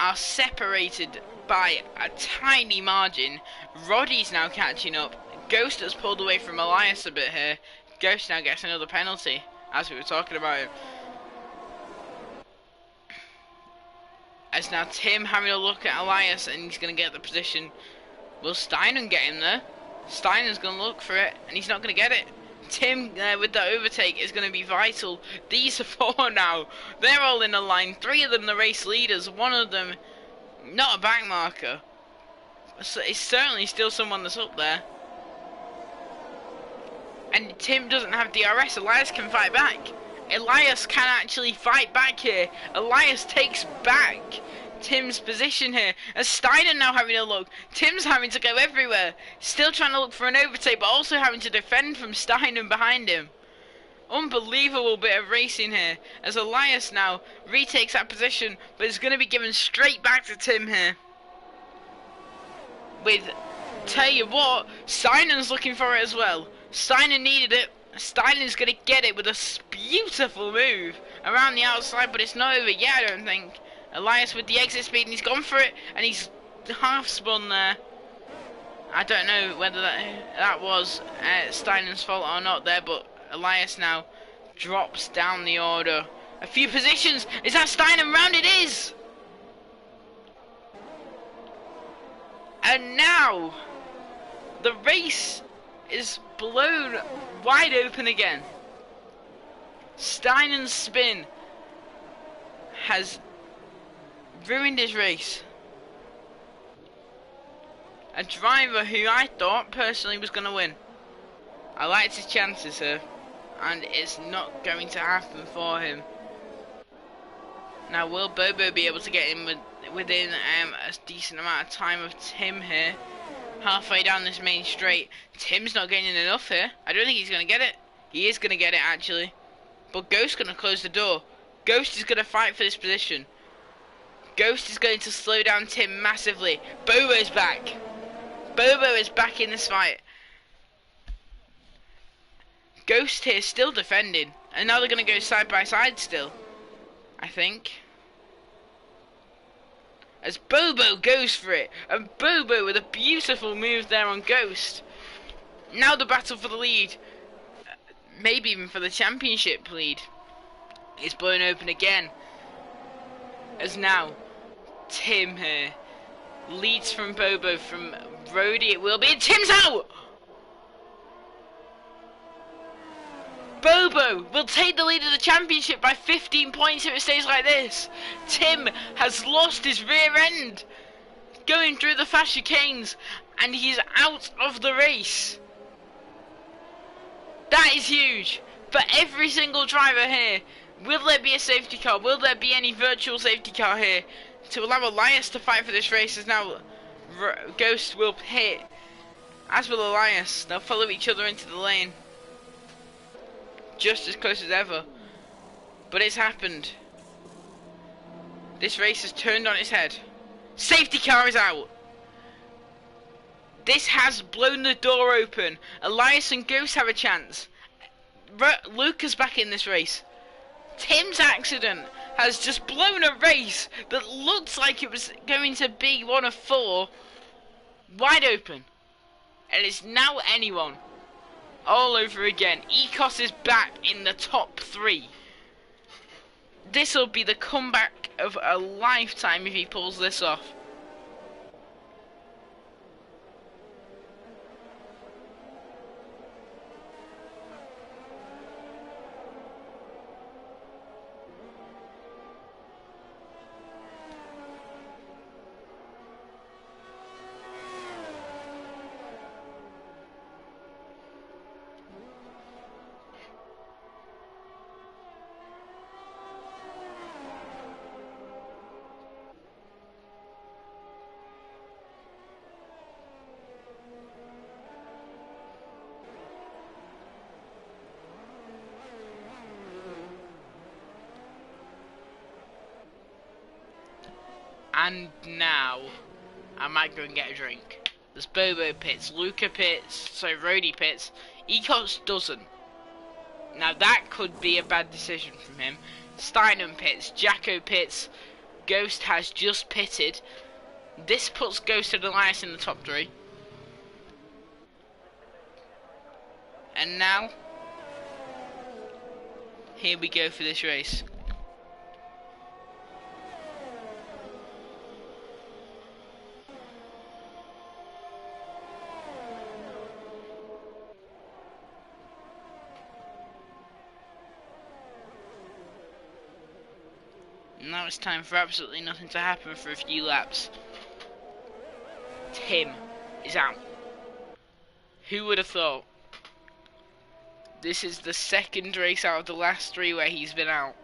are separated by a tiny margin. Roddy's now catching up. Ghost has pulled away from Elias a bit here. Ghost now gets another penalty, as we were talking about it. As now Tim having a look at Elias and he's going to get the position. Will Steinen get him there? Steinen's going to look for it and he's not going to get it. Tim with that overtake is going to be vital. These are 4 now. They're all in a line. 3 of them the race leaders. 1 of them not a back marker. So it's certainly still someone that's up there. And Tim doesn't have DRS. Elias can fight back. Elias can actually fight back here. Elias takes back Tim's position here. As Steinen now having a look. Tim's having to go everywhere. Still trying to look for an overtake, but also having to defend from Steinen behind him. Unbelievable bit of racing here. As Elias now retakes that position, but is going to be given straight back to Tim here. With, tell you what, Steinen's looking for it as well. Steinen needed it. Steinen is going to get it with a beautiful move around the outside, but it's not over yet, I don't think. Elias with the exit speed, and he's gone for it, and he's half spun there. I don't know whether that was Steinen's fault or not there, but Elias now drops down the order. A few positions. Is that Steinen round? It is! And now the race is blown wide open again. Steinen's spin has ruined his race. A driver who I thought personally was going to win. I liked his chances here, and it's not going to happen for him. Now, will Bobo be able to get in within a decent amount of time of Tim here? Halfway down this main straight, Tim's not getting enough here. I don't think he's going to get it. He is going to get it, actually. But Ghost's going to close the door. Ghost is going to fight for this position. Ghost is going to slow down Tim massively. Bobo's back. Bobo is back in this fight. Ghost here still defending. And now they're going to go side by side still, I think. As Bobo goes for it. And Bobo with a beautiful move there on Ghost. Now the battle for the lead. Maybe even for the championship lead. It's blown open again. As now Tim here leads from Bobo, from Brody it will be, and Tim's out! Bobo will take the lead of the championship by 15 points if it stays like this. Tim has lost his rear end going through the fast chicanes, and he's out of the race. That is huge for every single driver here. Will there be a safety car? Will there be any virtual safety car here to allow Elias to fight for this race? As now Ghost will hit, as will Elias. They'll follow each other into the lane, just as close as ever. But it's happened. This race has turned on its head. Safety car is out. This has blown the door open. Elias and Ghost have a chance. Luca's back in this race. Tim's accident has just blown a race that looked like it was going to be one of 4 wide open. And it's now anyone. All over again. Ecos is back in the top 3. This will be the comeback of a lifetime if he pulls this off. And now, I might go and get a drink. There's Bobo pits, Luca pits, so Rody pits. Ecos doesn't. Now that could be a bad decision from him. Steinem pits, Jacko pits, Ghost has just pitted. This puts Ghost and Elias in the top 3. And now, here we go for this race. Now it's time for absolutely nothing to happen for a few laps. Tim is out. Who would have thought? This is the second race out of the last 3 where he's been out.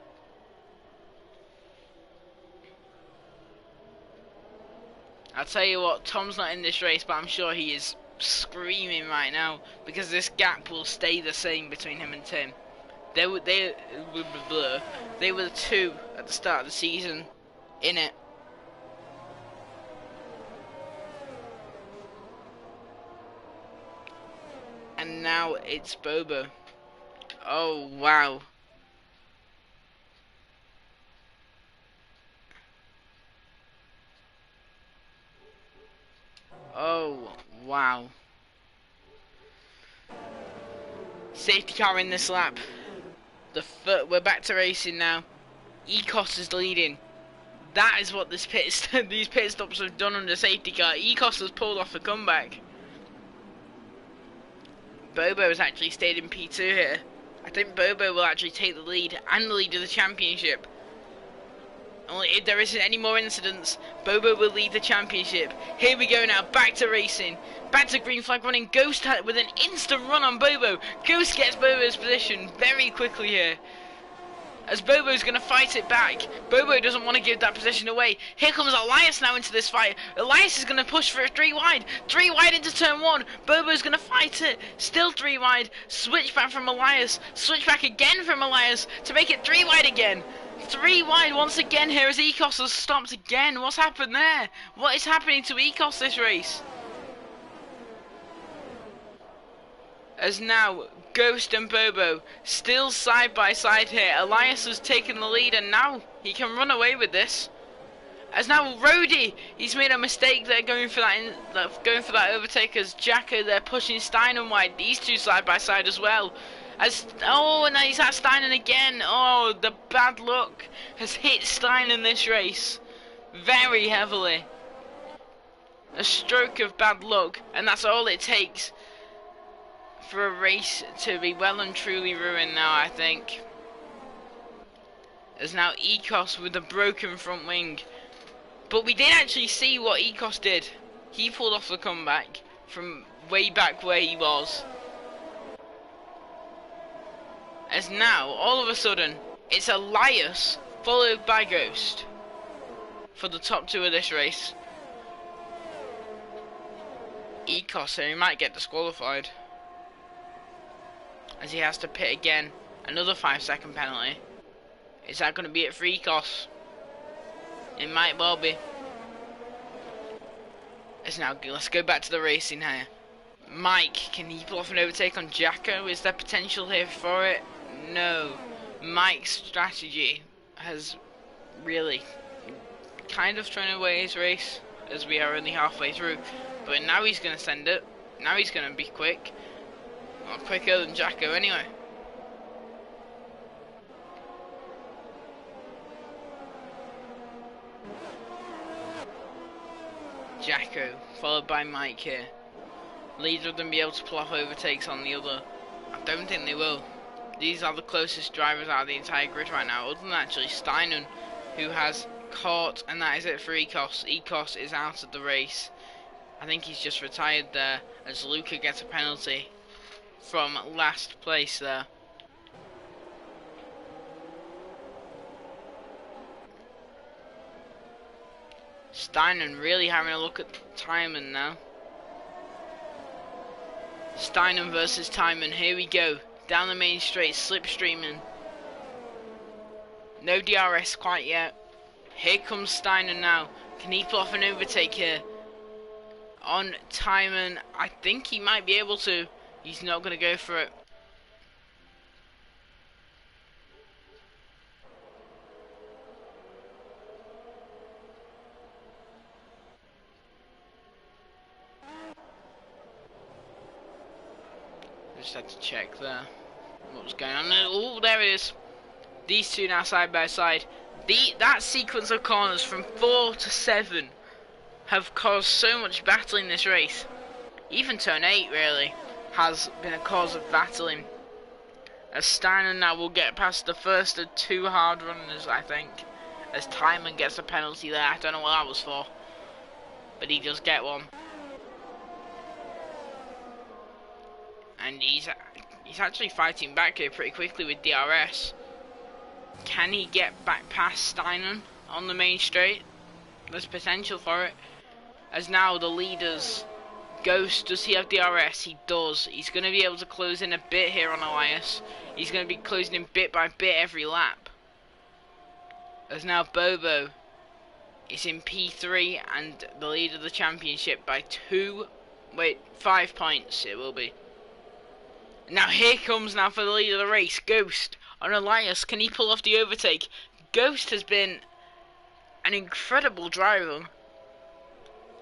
I'll tell you what, Tom's not in this race, but I'm sure he is screaming right now because this gap will stay the same between him and Tim. They were the 2 at the start of the season in it. And now it's Bobo. Oh wow. Oh, wow. Safety car in this lap. We're back to racing now. Ecos is leading. That is what these pit stops have done under safety car. Ecos has pulled off a comeback. Bobo has actually stayed in P2 here. I think Bobo will actually take the lead and the lead of the championship. Only if there isn't any more incidents, Bobo will lead the championship. Here we go now, back to racing. Back to green flag running. Ghost with an instant run on Bobo. Ghost gets Bobo's position very quickly here, as Bobo's going to fight it back. Bobo doesn't want to give that position away. Here comes Elias now into this fight. Elias is going to push for a 3 wide. 3 wide into turn 1. Bobo's going to fight it. Still 3 wide. Switch back from Elias. Switch back again from Elias to make it 3 wide again. 3 wide once again here as Ecos has stopped again. What's happened there? What is happening to Ecos this race? As now Ghost and Bobo still side by side here. Elias has taken the lead and now he can run away with this. As now Rody, he's made a mistake there going for that overtake as Jacko there pushing Steinen wide. These two side by side as well. And now he's at Steinen again. Oh, the bad luck has hit Steinen this race very heavily. A stroke of bad luck, and that's all it takes for a race to be well and truly ruined now, I think. As now Ecos with a broken front wing. But we did actually see what Ecos did. He pulled off the comeback from way back where he was. As now, all of a sudden, it's Elias followed by Ghost for the top 2 of this race. Ecos here, he might get disqualified, as he has to pit again. Another 5-second penalty. Is that going to be it for Ecos? It might well be. As now, let's go back to the racing here. Mike, can he pull off an overtake on Jacko? Is there potential here for it? No. Mike's strategy has really kind of thrown away his race, as we are only halfway through. But now he's going to send it. Now he's going to be quick. Well, quicker than Jacko anyway. Jacko, followed by Mike here. Neither of them be able to pull off overtakes on the other. I don't think they will. These are the closest drivers out of the entire grid right now, other than actually Steinen, who has caught, and that is it for Ecos. Ecos is out of the race. I think he's just retired there, as Luca gets a penalty from last place there. Steinen really having a look at Timon now. Steinen versus Timon, here we go. Down the main straight, slipstreaming. No DRS quite yet. Here comes Steinen now. Can he pull off an overtake here on Timon? I think he might be able to. He's not going to go for it. Just had to check there what was going on. Oh, there it is. These two now side by side. That sequence of corners from 4 to 7 have caused so much battle in this race. Even turn 8 really has been a cause of battling. As Steiner now will get past the first of 2 hard runners, I think. As Timon gets a penalty there. I don't know what that was for, but he does get one. And he's actually fighting back here pretty quickly with DRS. Can he get back past Steinen on the main straight? There's potential for it. As now the leaders, Ghost, does he have DRS? He does. He's going to be able to close in a bit here on Elias. He's going to be closing in bit by bit every lap. As now Bobo is in P3 and the lead of the championship by 5 points it will be. Now here comes now for the lead of the race, Ghost on Elias. Can he pull off the overtake? Ghost has been an incredible driver,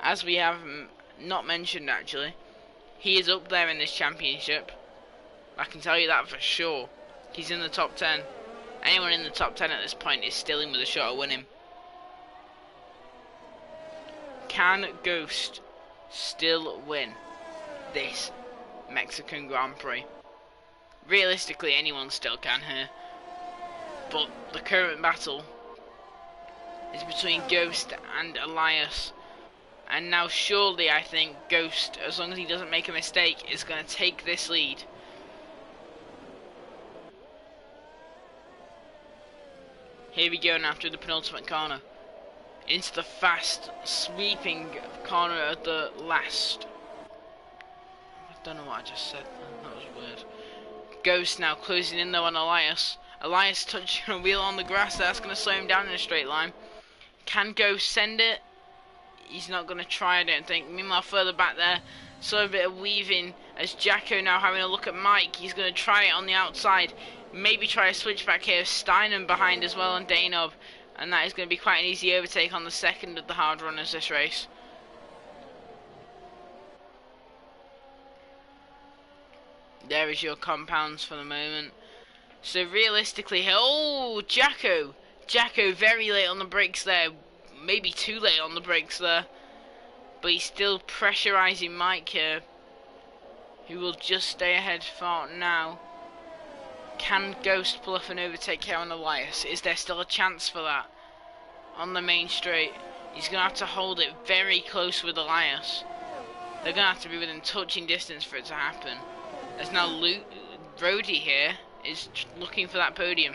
as we have not mentioned actually. He is up there in this championship. I can tell you that for sure. He's in the top 10. Anyone in the top 10 at this point is still in with a shot at winning. Can Ghost still win this Mexican Grand Prix? Realistically, anyone still can here. But the current battle is between Ghost and Elias. And now surely I think Ghost, as long as he doesn't make a mistake, is going to take this lead. Here we go now through the penultimate corner. Into the fast, sweeping corner at the last. I don't know what I just said. That was weird. Ghost now closing in though on Elias. Elias touching a wheel on the grass. That's going to slow him down in a straight line. Can Ghost send it? He's not going to try, I don't think. Meanwhile, further back there, saw a bit of weaving as Jacko now having a look at Mike. He's going to try it on the outside. Maybe try a switch back here. Steinem behind as well on Danov. And that is going to be quite an easy overtake on the second of the hard runners this race. There is your compounds for the moment. So realistically, oh, Jacko very late on the brakes there. Maybe too late on the brakes there. But he's still pressurising Mike here, who will just stay ahead for now. Can Ghost pull off an overtake here on Elias? Is there still a chance for that? On the main straight, he's going to have to hold it very close with Elias. They're going to have to be within touching distance for it to happen. There's now Rhodey here is looking for that podium.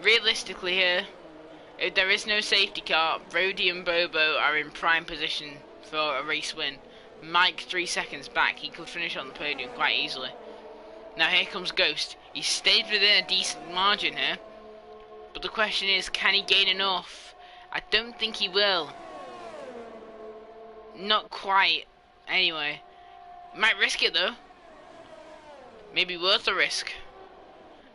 Realistically here, if there is no safety car, Rhodey and Bobo are in prime position for a race win. Mike 3 seconds back, he could finish on the podium quite easily. Now here comes Ghost. He stayed within a decent margin here. But the question is, can he gain enough? I don't think he will. Not quite. Anyway. Might risk it though. Maybe worth the risk.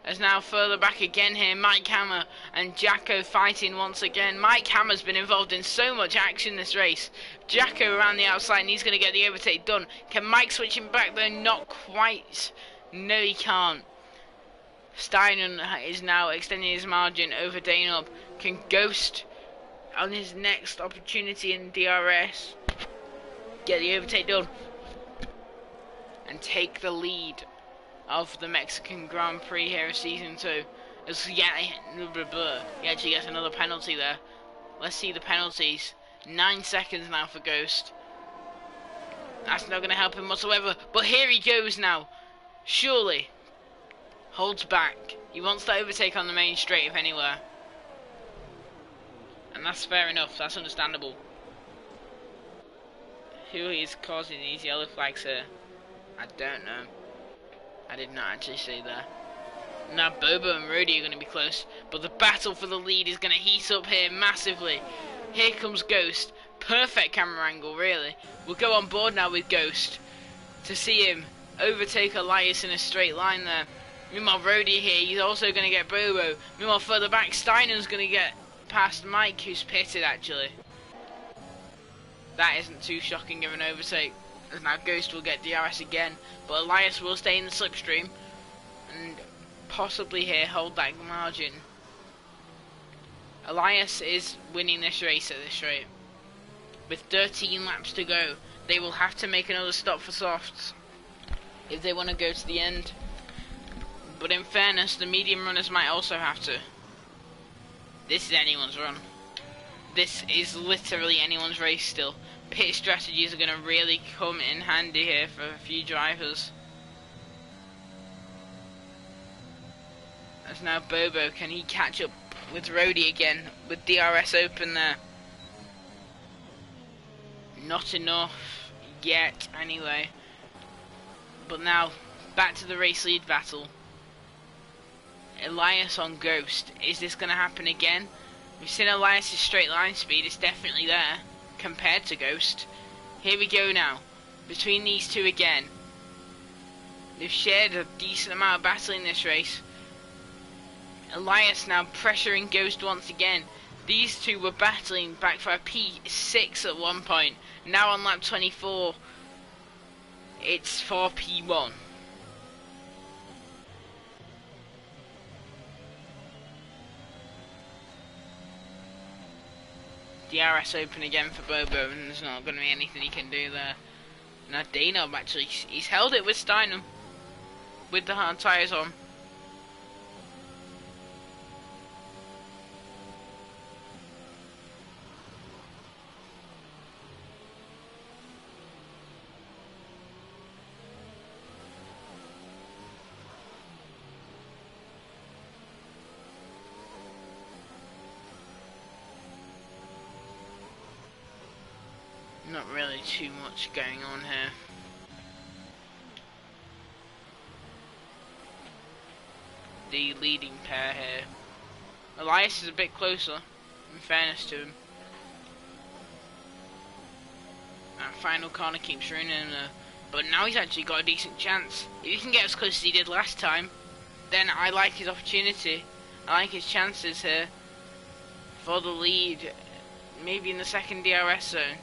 As now further back again here, Mike Hammer and Jacko fighting once again. Mike Hammer's been involved in so much action this race. Jacko around the outside and he's going to get the overtake done. Can Mike switch him back though? Not quite. No, he can't. Steinen is now extending his margin over Danov. Can Ghost, on his next opportunity in DRS, get the overtake done and take the lead of the Mexican Grand Prix here of Season 2? As he actually gets another penalty there. Let's see the penalties. 9 seconds now for Ghost. That's not going to help him whatsoever. But here he goes now. Surely. Holds back. He wants that overtake on the main straight if anywhere. And that's fair enough. That's understandable. Who is causing these yellow flags here? I don't know. I did not actually see that. Now Bobo and Rhodey are going to be close. But the battle for the lead is going to heat up here massively. Here comes Ghost. Perfect camera angle, really. We'll go on board now with Ghost to see him overtake Elias in a straight line there. Meanwhile, Rhodey here, he's also going to get Bobo. Meanwhile, further back, Steiner's going to get past Mike, who's pitted, actually. That isn't too shocking of an overtake. As now Ghost will get DRS again. But Elias will stay in the slipstream. And possibly here hold that margin. Elias is winning this race at this rate. With 13 laps to go, they will have to make another stop for softs if they want to go to the end. But in fairness, the medium runners might also have to. This is anyone's run. This is literally anyone's race still. Pit strategies are going to really come in handy here for a few drivers. As now Bobo, can he catch up with Rhodey again with DRS open there? Not enough yet anyway. But now back to the race lead battle. Elias on Ghost. Is this going to happen again? We've seen Elias' straight line speed. It's definitely there compared to Ghost. Here we go now. Between these two again. They've shared a decent amount of battle in this race. Elias now pressuring Ghost once again. These two were battling back for a P6 at one point. Now on lap 24, it's for P1. DRS open again for Bobo, and there's not going to be anything he can do there. Now Dano actually, he's held it with Steinem, with the hard tyres on. Not really too much going on here. The leading pair here. Elias is a bit closer, in fairness to him. That final corner keeps ruining him, but now he's actually got a decent chance. If he can get as close as he did last time, then I like his opportunity. I like his chances here for the lead, maybe in the second DRS zone.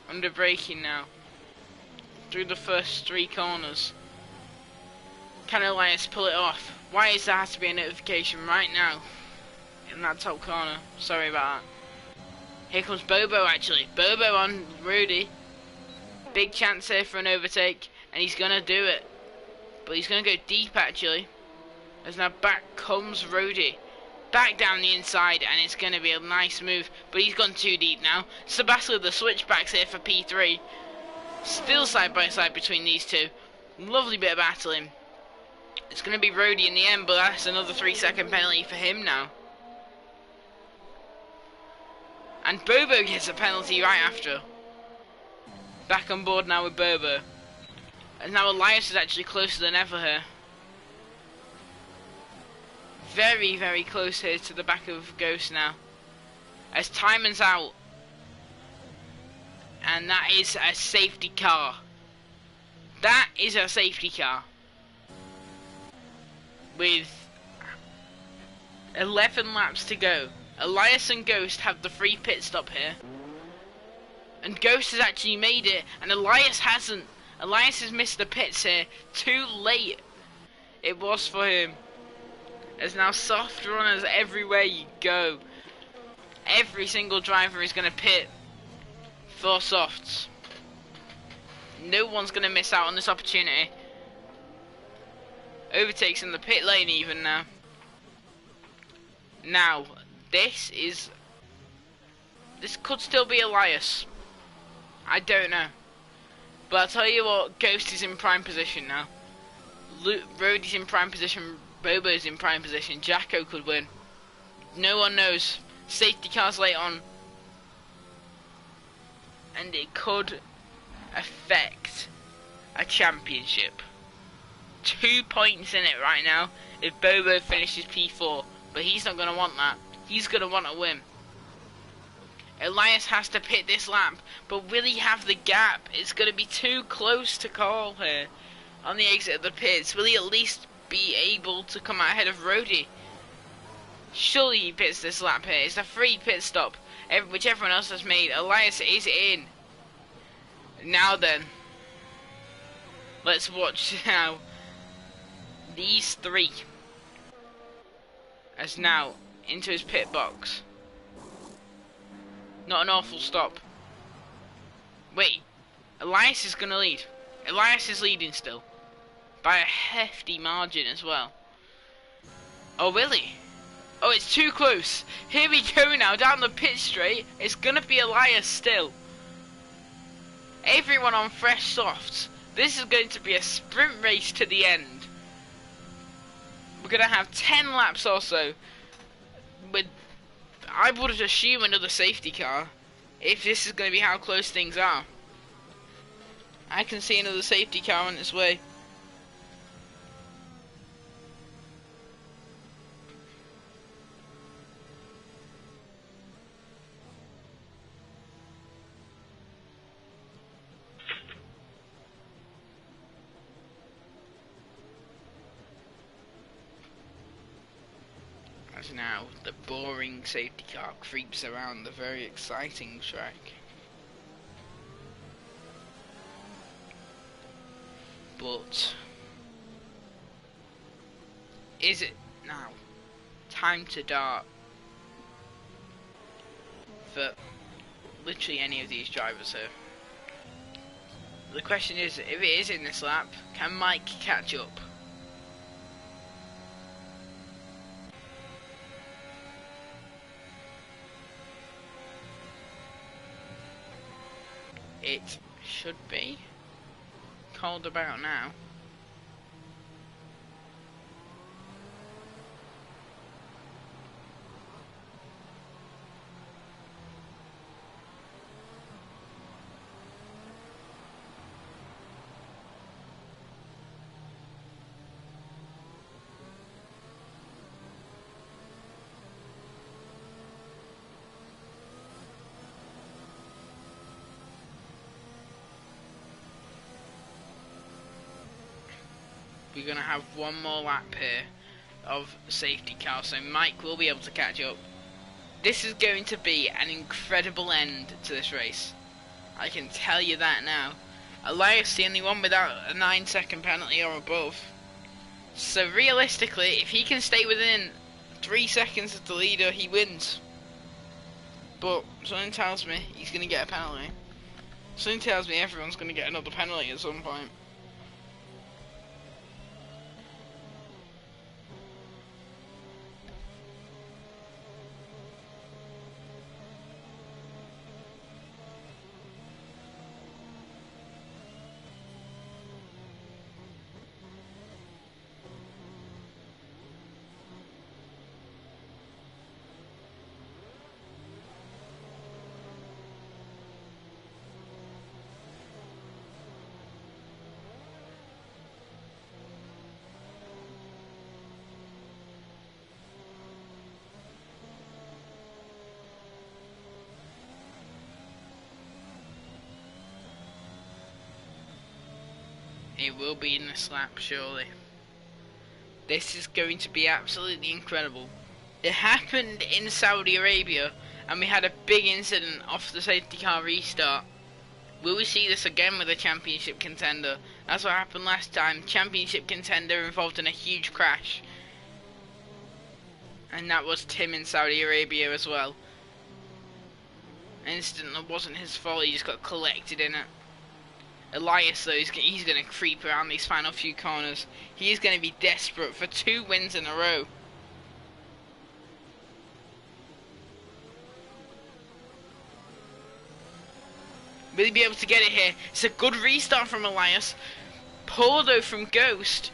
Under braking now, through the first 3 corners. Can Elias pull it off? Why is there has to be a notification right now in that top corner? Sorry about that. Here comes Bobo actually. Bobo on Rudy. Big chance here for an overtake, and he's gonna do it. But he's gonna go deep actually. As now back comes Rudy. Back down the inside, and it's going to be a nice move, but he's gone too deep now. Sebastian the switchbacks here for P3. Still side by side between these two. Lovely bit of battling. It's going to be Rody in the end, but that's another 3-second penalty for him now. And Bobo gets a penalty right after. Back on board now with Bobo. And now Elias is actually closer than ever here. Very, very close here to the back of Ghost now. As Timon's out. And that is a safety car. That is a safety car. With 11 laps to go. Elias and Ghost have the free pit stop here. And Ghost has actually made it. And Elias hasn't. Elias has missed the pits here. Too late. It was for him. There's now soft runners everywhere you go. Every single driver is going to pit for softs. No one's going to miss out on this opportunity. Overtakes in the pit lane even now. Now, this could still be Elias. I don't know. But I'll tell you what, Ghost is in prime position now. Rody's in prime position. Bobo's in prime position. Jacko could win. No one knows. Safety cars late on. And it could affect a championship. 2 points in it right now if Bobo finishes P4. But he's not going to want that. He's going to want a win. Elias has to pit this lap. But will he have the gap? It's going to be too close to call here. On the exit of the pits. Will he at least be able to come out ahead of Rody? Surely he pits this lap here. It's a free pit stop, which everyone else has made. Elias is in. Now then, let's watch now these 3 as now into his pit box. Not an awful stop. Wait, Elias is gonna lead. Elias is leading still. By a hefty margin as well. Oh, will he? Oh, it's too close. Here we go now, down the pit straight. It's going to be Elias still. Everyone on fresh softs. This is going to be a sprint race to the end. We're going to have 10 laps or so. With, I would assume, another safety car. If this is going to be how close things are. I can see another safety car on its way. as now the boring safety car creeps around the very exciting track. But is it now time to dart for literally any of these drivers here? The question is, if it is in this lap, can Mike catch up? It should be called about now. We're going to have one more lap here of safety car, so Mike will be able to catch up. This is going to be an incredible end to this race. I can tell you that now. Elias the only one without a 9-second penalty or above. So realistically, if he can stay within 3 seconds of the leader, he wins. But something tells me he's going to get a penalty. Something tells me everyone's going to get another penalty at some point. It will be in this lap, surely. This is going to be absolutely incredible. It happened in Saudi Arabia, and we had a big incident off the safety car restart. Will we see this again with a championship contender? That's what happened last time. Championship contender involved in a huge crash. And that was Tim in Saudi Arabia as well. An incident that wasn't his fault, he just got collected in it. Elias, though, he's going to creep around these final few corners. He is going to be desperate for 2 wins in a row. Will he be able to get it here? It's a good restart from Elias. Poor, though, from Ghost.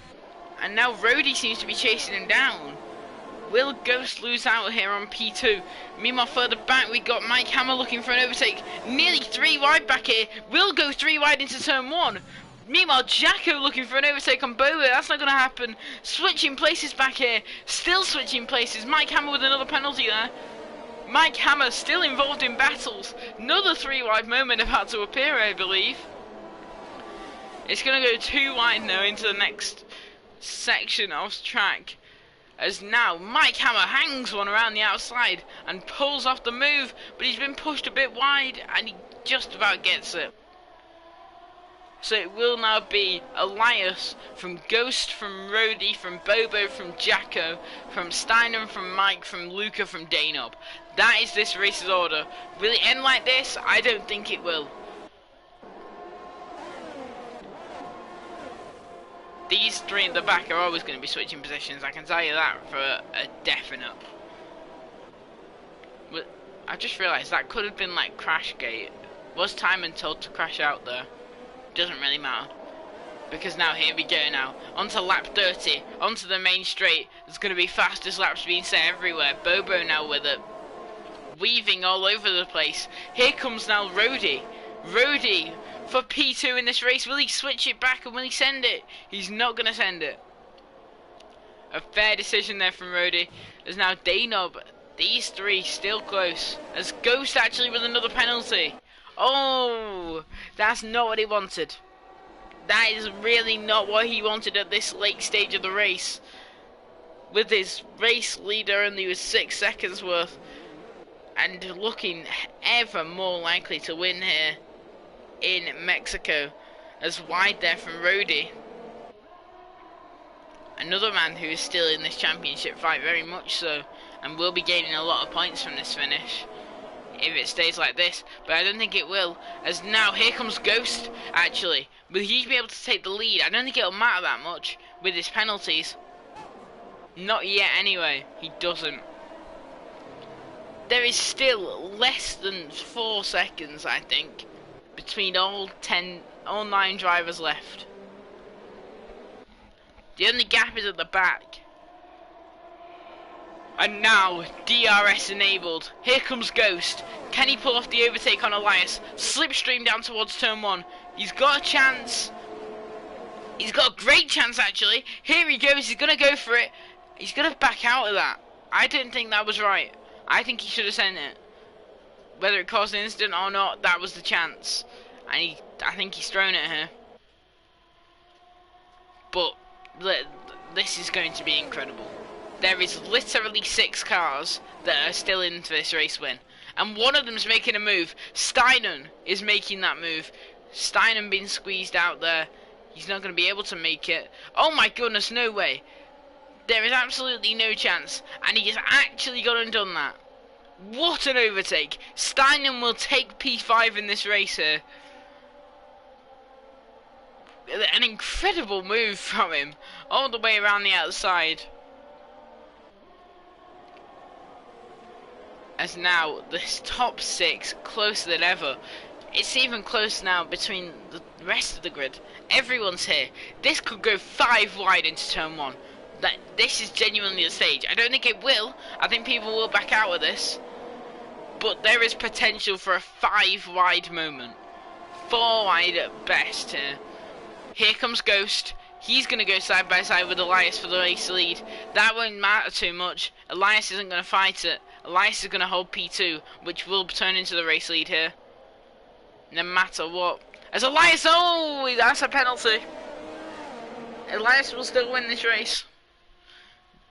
And now Rhodey seems to be chasing him down. Will Ghost lose out here on P2? Meanwhile, further back, we got Mike Hammer looking for an overtake. Nearly 3 wide back here. Will go 3 wide into turn 1. Meanwhile, Jacko looking for an overtake on Bobo. That's not going to happen. Switching places back here. Still switching places. Mike Hammer with another penalty there. Mike Hammer still involved in battles. Another 3 wide moment about to appear, I believe. It's going to go 2 wide now into the next section of track. As now Mike Hammer hangs one around the outside and pulls off the move, but he's been pushed a bit wide and he just about gets it. So it will now be Elias from Ghost, from Rhodey, from Bobo, from Jacko, from Steinem, from Mike, from Luca, from Danob. That is this race's order. Will it end like this? I don't think it will. These 3 at the back are always going to be switching positions, I can tell you that for a definite. But I just realised that could have been like Crashgate. Was Timon told to crash out there? Doesn't really matter. Because now here we go now. Onto lap 30, onto the main straight. There's going to be fastest laps being set everywhere. Bobo now with it. Weaving all over the place. Here comes now Rhodey. Rhodey for P2 in this race. Will he switch it back and will he send it? He's not going to send it. A fair decision there from Rhodey. There's now Danob. These 3 still close. As Ghost actually with another penalty. Oh, that's not what he wanted. That is really not what he wanted at this late stage of the race. with his race leader only with 6 seconds worth, and looking ever more likely to win here in Mexico, as wide there from Rody. Another man who is still in this championship fight, very much so, and will be gaining a lot of points from this finish if it stays like this, but I don't think it will, as now here comes Ghost. Actually, will he be able to take the lead? I don't think it'll matter that much with his penalties. Not yet anyway, he doesn't. There is still less than 4 seconds, I think, between all 9 drivers left. The only gap is at the back. And now, DRS enabled. Here comes Ghost. Can he pull off the overtake on Elias? Slipstream down towards turn 1. He's got a chance. He's got a great chance, actually. Here he goes. He's going to go for it. He's going to back out of that. I didn't think that was right. I think he should have sent it. Whether it caused an incident or not, that was the chance. And I think he's thrown it here. But this is going to be incredible. There is literally 6 cars that are still in for this race win. And one of them's making a move. Steinen is making that move. Steinen being squeezed out there. He's not going to be able to make it. Oh my goodness, no way. There is absolutely no chance. And he has actually gone and done that. What an overtake. Steinen will take P5 in this race here. An incredible move from him. All the way around the outside. As now, this top 6 closer than ever. It's even close now between the rest of the grid. Everyone's here. This could go 5 wide into turn 1. This is genuinely the stage. I don't think it will. I think people will back out of this. But there is potential for a 5 wide moment. 4 wide at best here. Here comes Ghost. He's going to go side by side with Elias for the race lead. That won't matter too much. Elias isn't going to fight it. Elias is going to hold P2, which will turn into the race lead here. No matter what. As Elias, oh, that's a penalty. Elias will still win this race.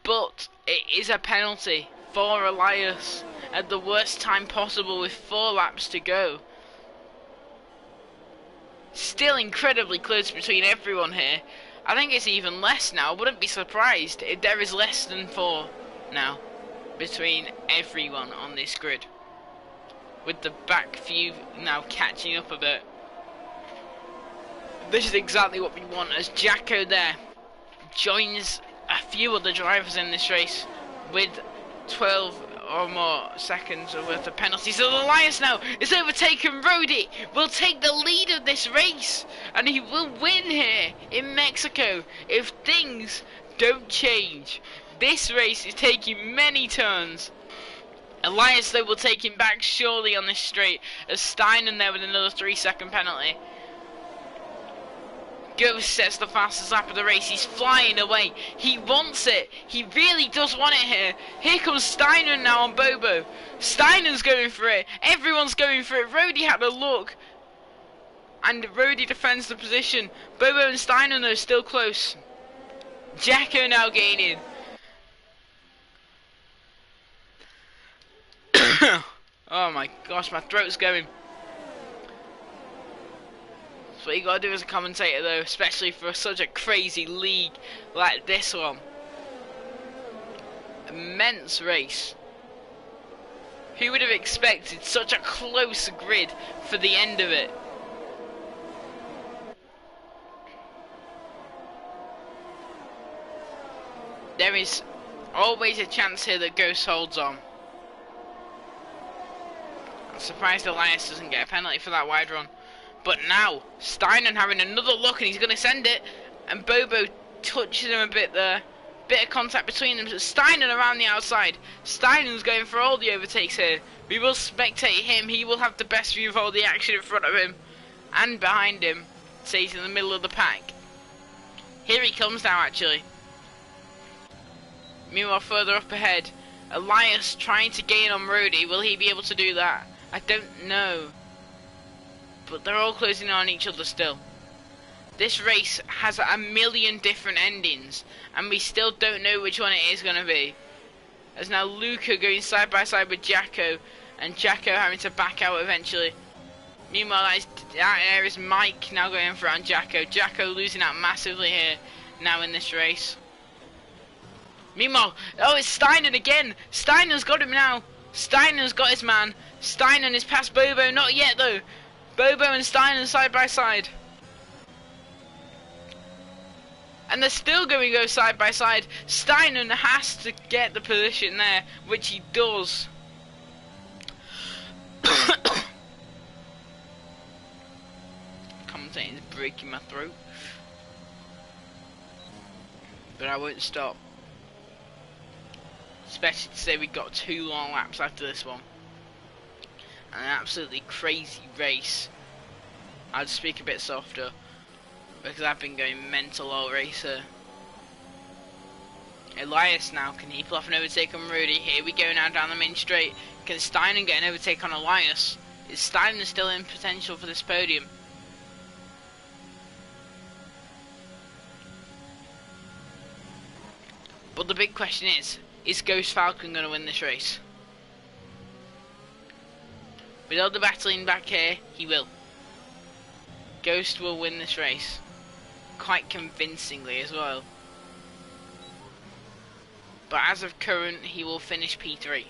But it is a penalty for Elias at the worst time possible with 4 laps to go. Still incredibly close between everyone here. I think it's even less now. I wouldn't be surprised if there is less than 4 now between everyone on this grid. With the back few now catching up a bit. This is exactly what we want, as Jacko there joins a few other drivers in this race with 12 or more seconds worth of penalties. So Elias now is overtaken. Rody will take the lead of this race, and he will win here in Mexico if things don't change. This race is taking many turns. Elias though will take him back surely on this straight, as Steinen there with another 3-second penalty. Ghost sets the fastest lap of the race. He's flying away. He wants it. He really does want it here. Here comes Steinen now on Bobo. Steinen's going for it. Everyone's going for it. Rody had a look. And Rody defends the position. Bobo and Steinen are still close. Jacko now gaining. Oh my gosh, my throat's going. That's what you gotta do as a commentator though, especially for such a crazy league like this one. Immense race. Who would have expected such a close grid for the end of it? There is always a chance here that Ghost holds on. I'm surprised Elias doesn't get a penalty for that wide run. But now, Steinen having another look, and he's going to send it. And Bobo touches him a bit there. Bit of contact between them. So Steinen around the outside. Steinen's going for all the overtakes here. We will spectate him. He will have the best view of all the action in front of him. And behind him. So he's in the middle of the pack. Here he comes now, actually. Meanwhile, further up ahead, Elias trying to gain on Rody. Will he be able to do that? I don't know. But they're all closing on each other still. This race has a million different endings, and we still don't know which one it is going to be. As now Luca going side by side with Jacko, and Jacko having to back out eventually. Meanwhile, there is Mike now going in front of Jacko. Jacko losing out massively here now in this race. Meanwhile, oh, it's Steinen again. Steinen's got him now. Steinen's got his man. Steinen is past Bobo. Not yet, though. Bobo and Steinen side by side. And they're still going to go side by side. Steinen has to get the position there, which he does. Commentating's breaking my throat. But I won't stop. Especially to say we've got 2 long laps after this one. An absolutely crazy race. I'll just speak a bit softer, because I've been going mental all race here. Elias now, can he pull off an overtake on Rudy? Here we go now down the main straight. Can Steinen get an overtake on Elias? Is Steinen still in potential for this podium? But the big question is Ghost Falcon going to win this race? With all the battling back here, he will. Ghost will win this race. Quite convincingly as well. But as of current, he will finish P3.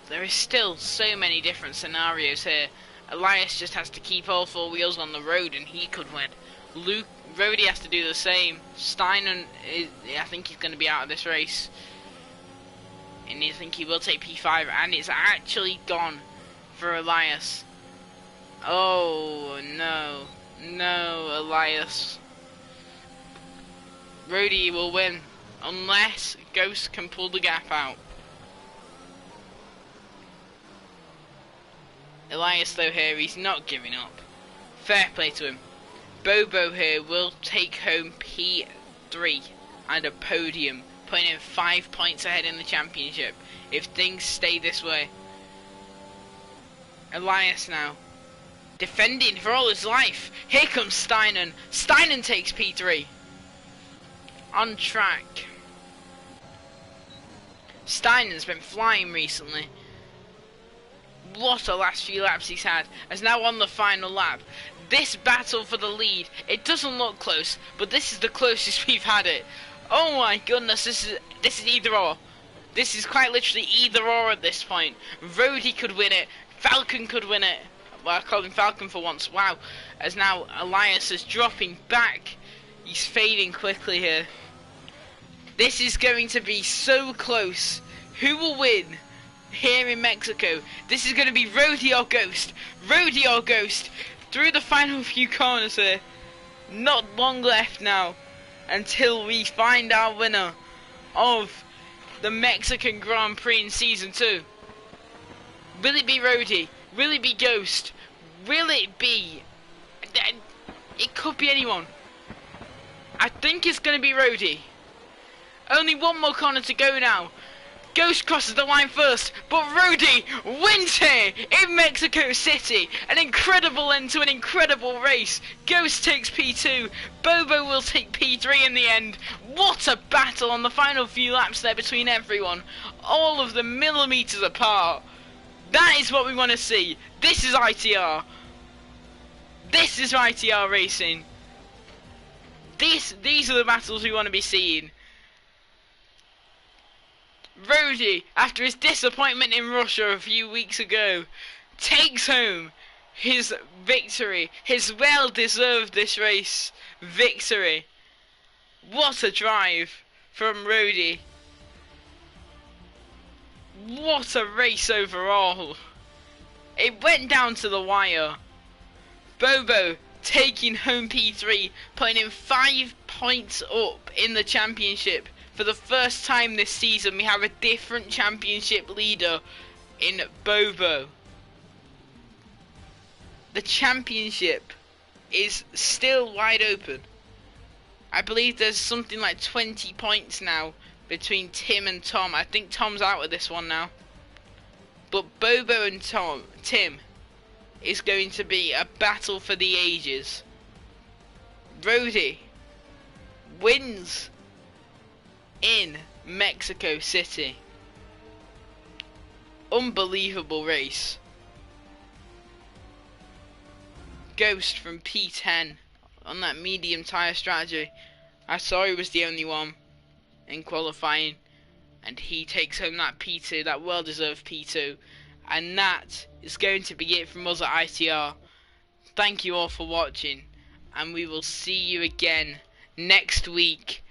There is still so many different scenarios here. Elias just has to keep all 4 wheels on the road and he could win. Rody has to do the same. Steinen, I think he's going to be out of this race. And I think he will take P5, and it's actually gone for Elias. Oh no, no, Elias. Rody will win unless Ghost can pull the gap out. Elias though here, he's not giving up. Fair play to him. Bobo here will take home P3 and a podium, putting in 5 points ahead in the championship if things stay this way. Elias now defending for all his life. Here comes Steinen. Steinen takes P3. On track. Steinen's been flying recently. What a last few laps he's had. As now on the final lap. This battle for the lead, it doesn't look close, but this is the closest we've had it. Oh my goodness, this is either or. This is quite literally either or at this point. Rody could win it. Falcon could win it. Well, I called him Falcon for once. Wow. As now Elias is dropping back. He's fading quickly here. This is going to be so close. Who will win here in Mexico? This is going to be Rody or Ghost. Rody or Ghost. Through the final few corners here. Not long left now until we find our winner of the Mexican Grand Prix in Season 2. Will it be Rody? Will it be Ghost? Will it be... It could be anyone. I think it's going to be Rody. Only 1 more corner to go now. Ghost crosses the line first, but Rody wins here in Mexico City. An incredible end to an incredible race. Ghost takes P2, Bobo will take P3 in the end. What a battle on the final few laps there between everyone. All of them millimetres apart. That is what we want to see. This is ITR. This is ITR racing. These are the battles we want to be seeing. Rody, after his disappointment in Russia a few weeks ago, takes home his victory, his well-deserved this race victory. What a drive from Rody. What a race overall. It went down to the wire. Bobo taking home P3, putting in 5 points up in the championship. For the first time this season, we have a different championship leader in Bobo. The championship is still wide open. I believe there's something like 20 points now between Tim and Tom. I think Tom's out of this one now. But Bobo and Tim is going to be a battle for the ages. Rody wins in Mexico City. Unbelievable race. Ghost from P10 on that medium tyre strategy. I saw he was the only one in qualifying, and he takes home that P2, that well deserved P2. And that is going to be it from us at ITR. Thank you all for watching, and we will see you again next week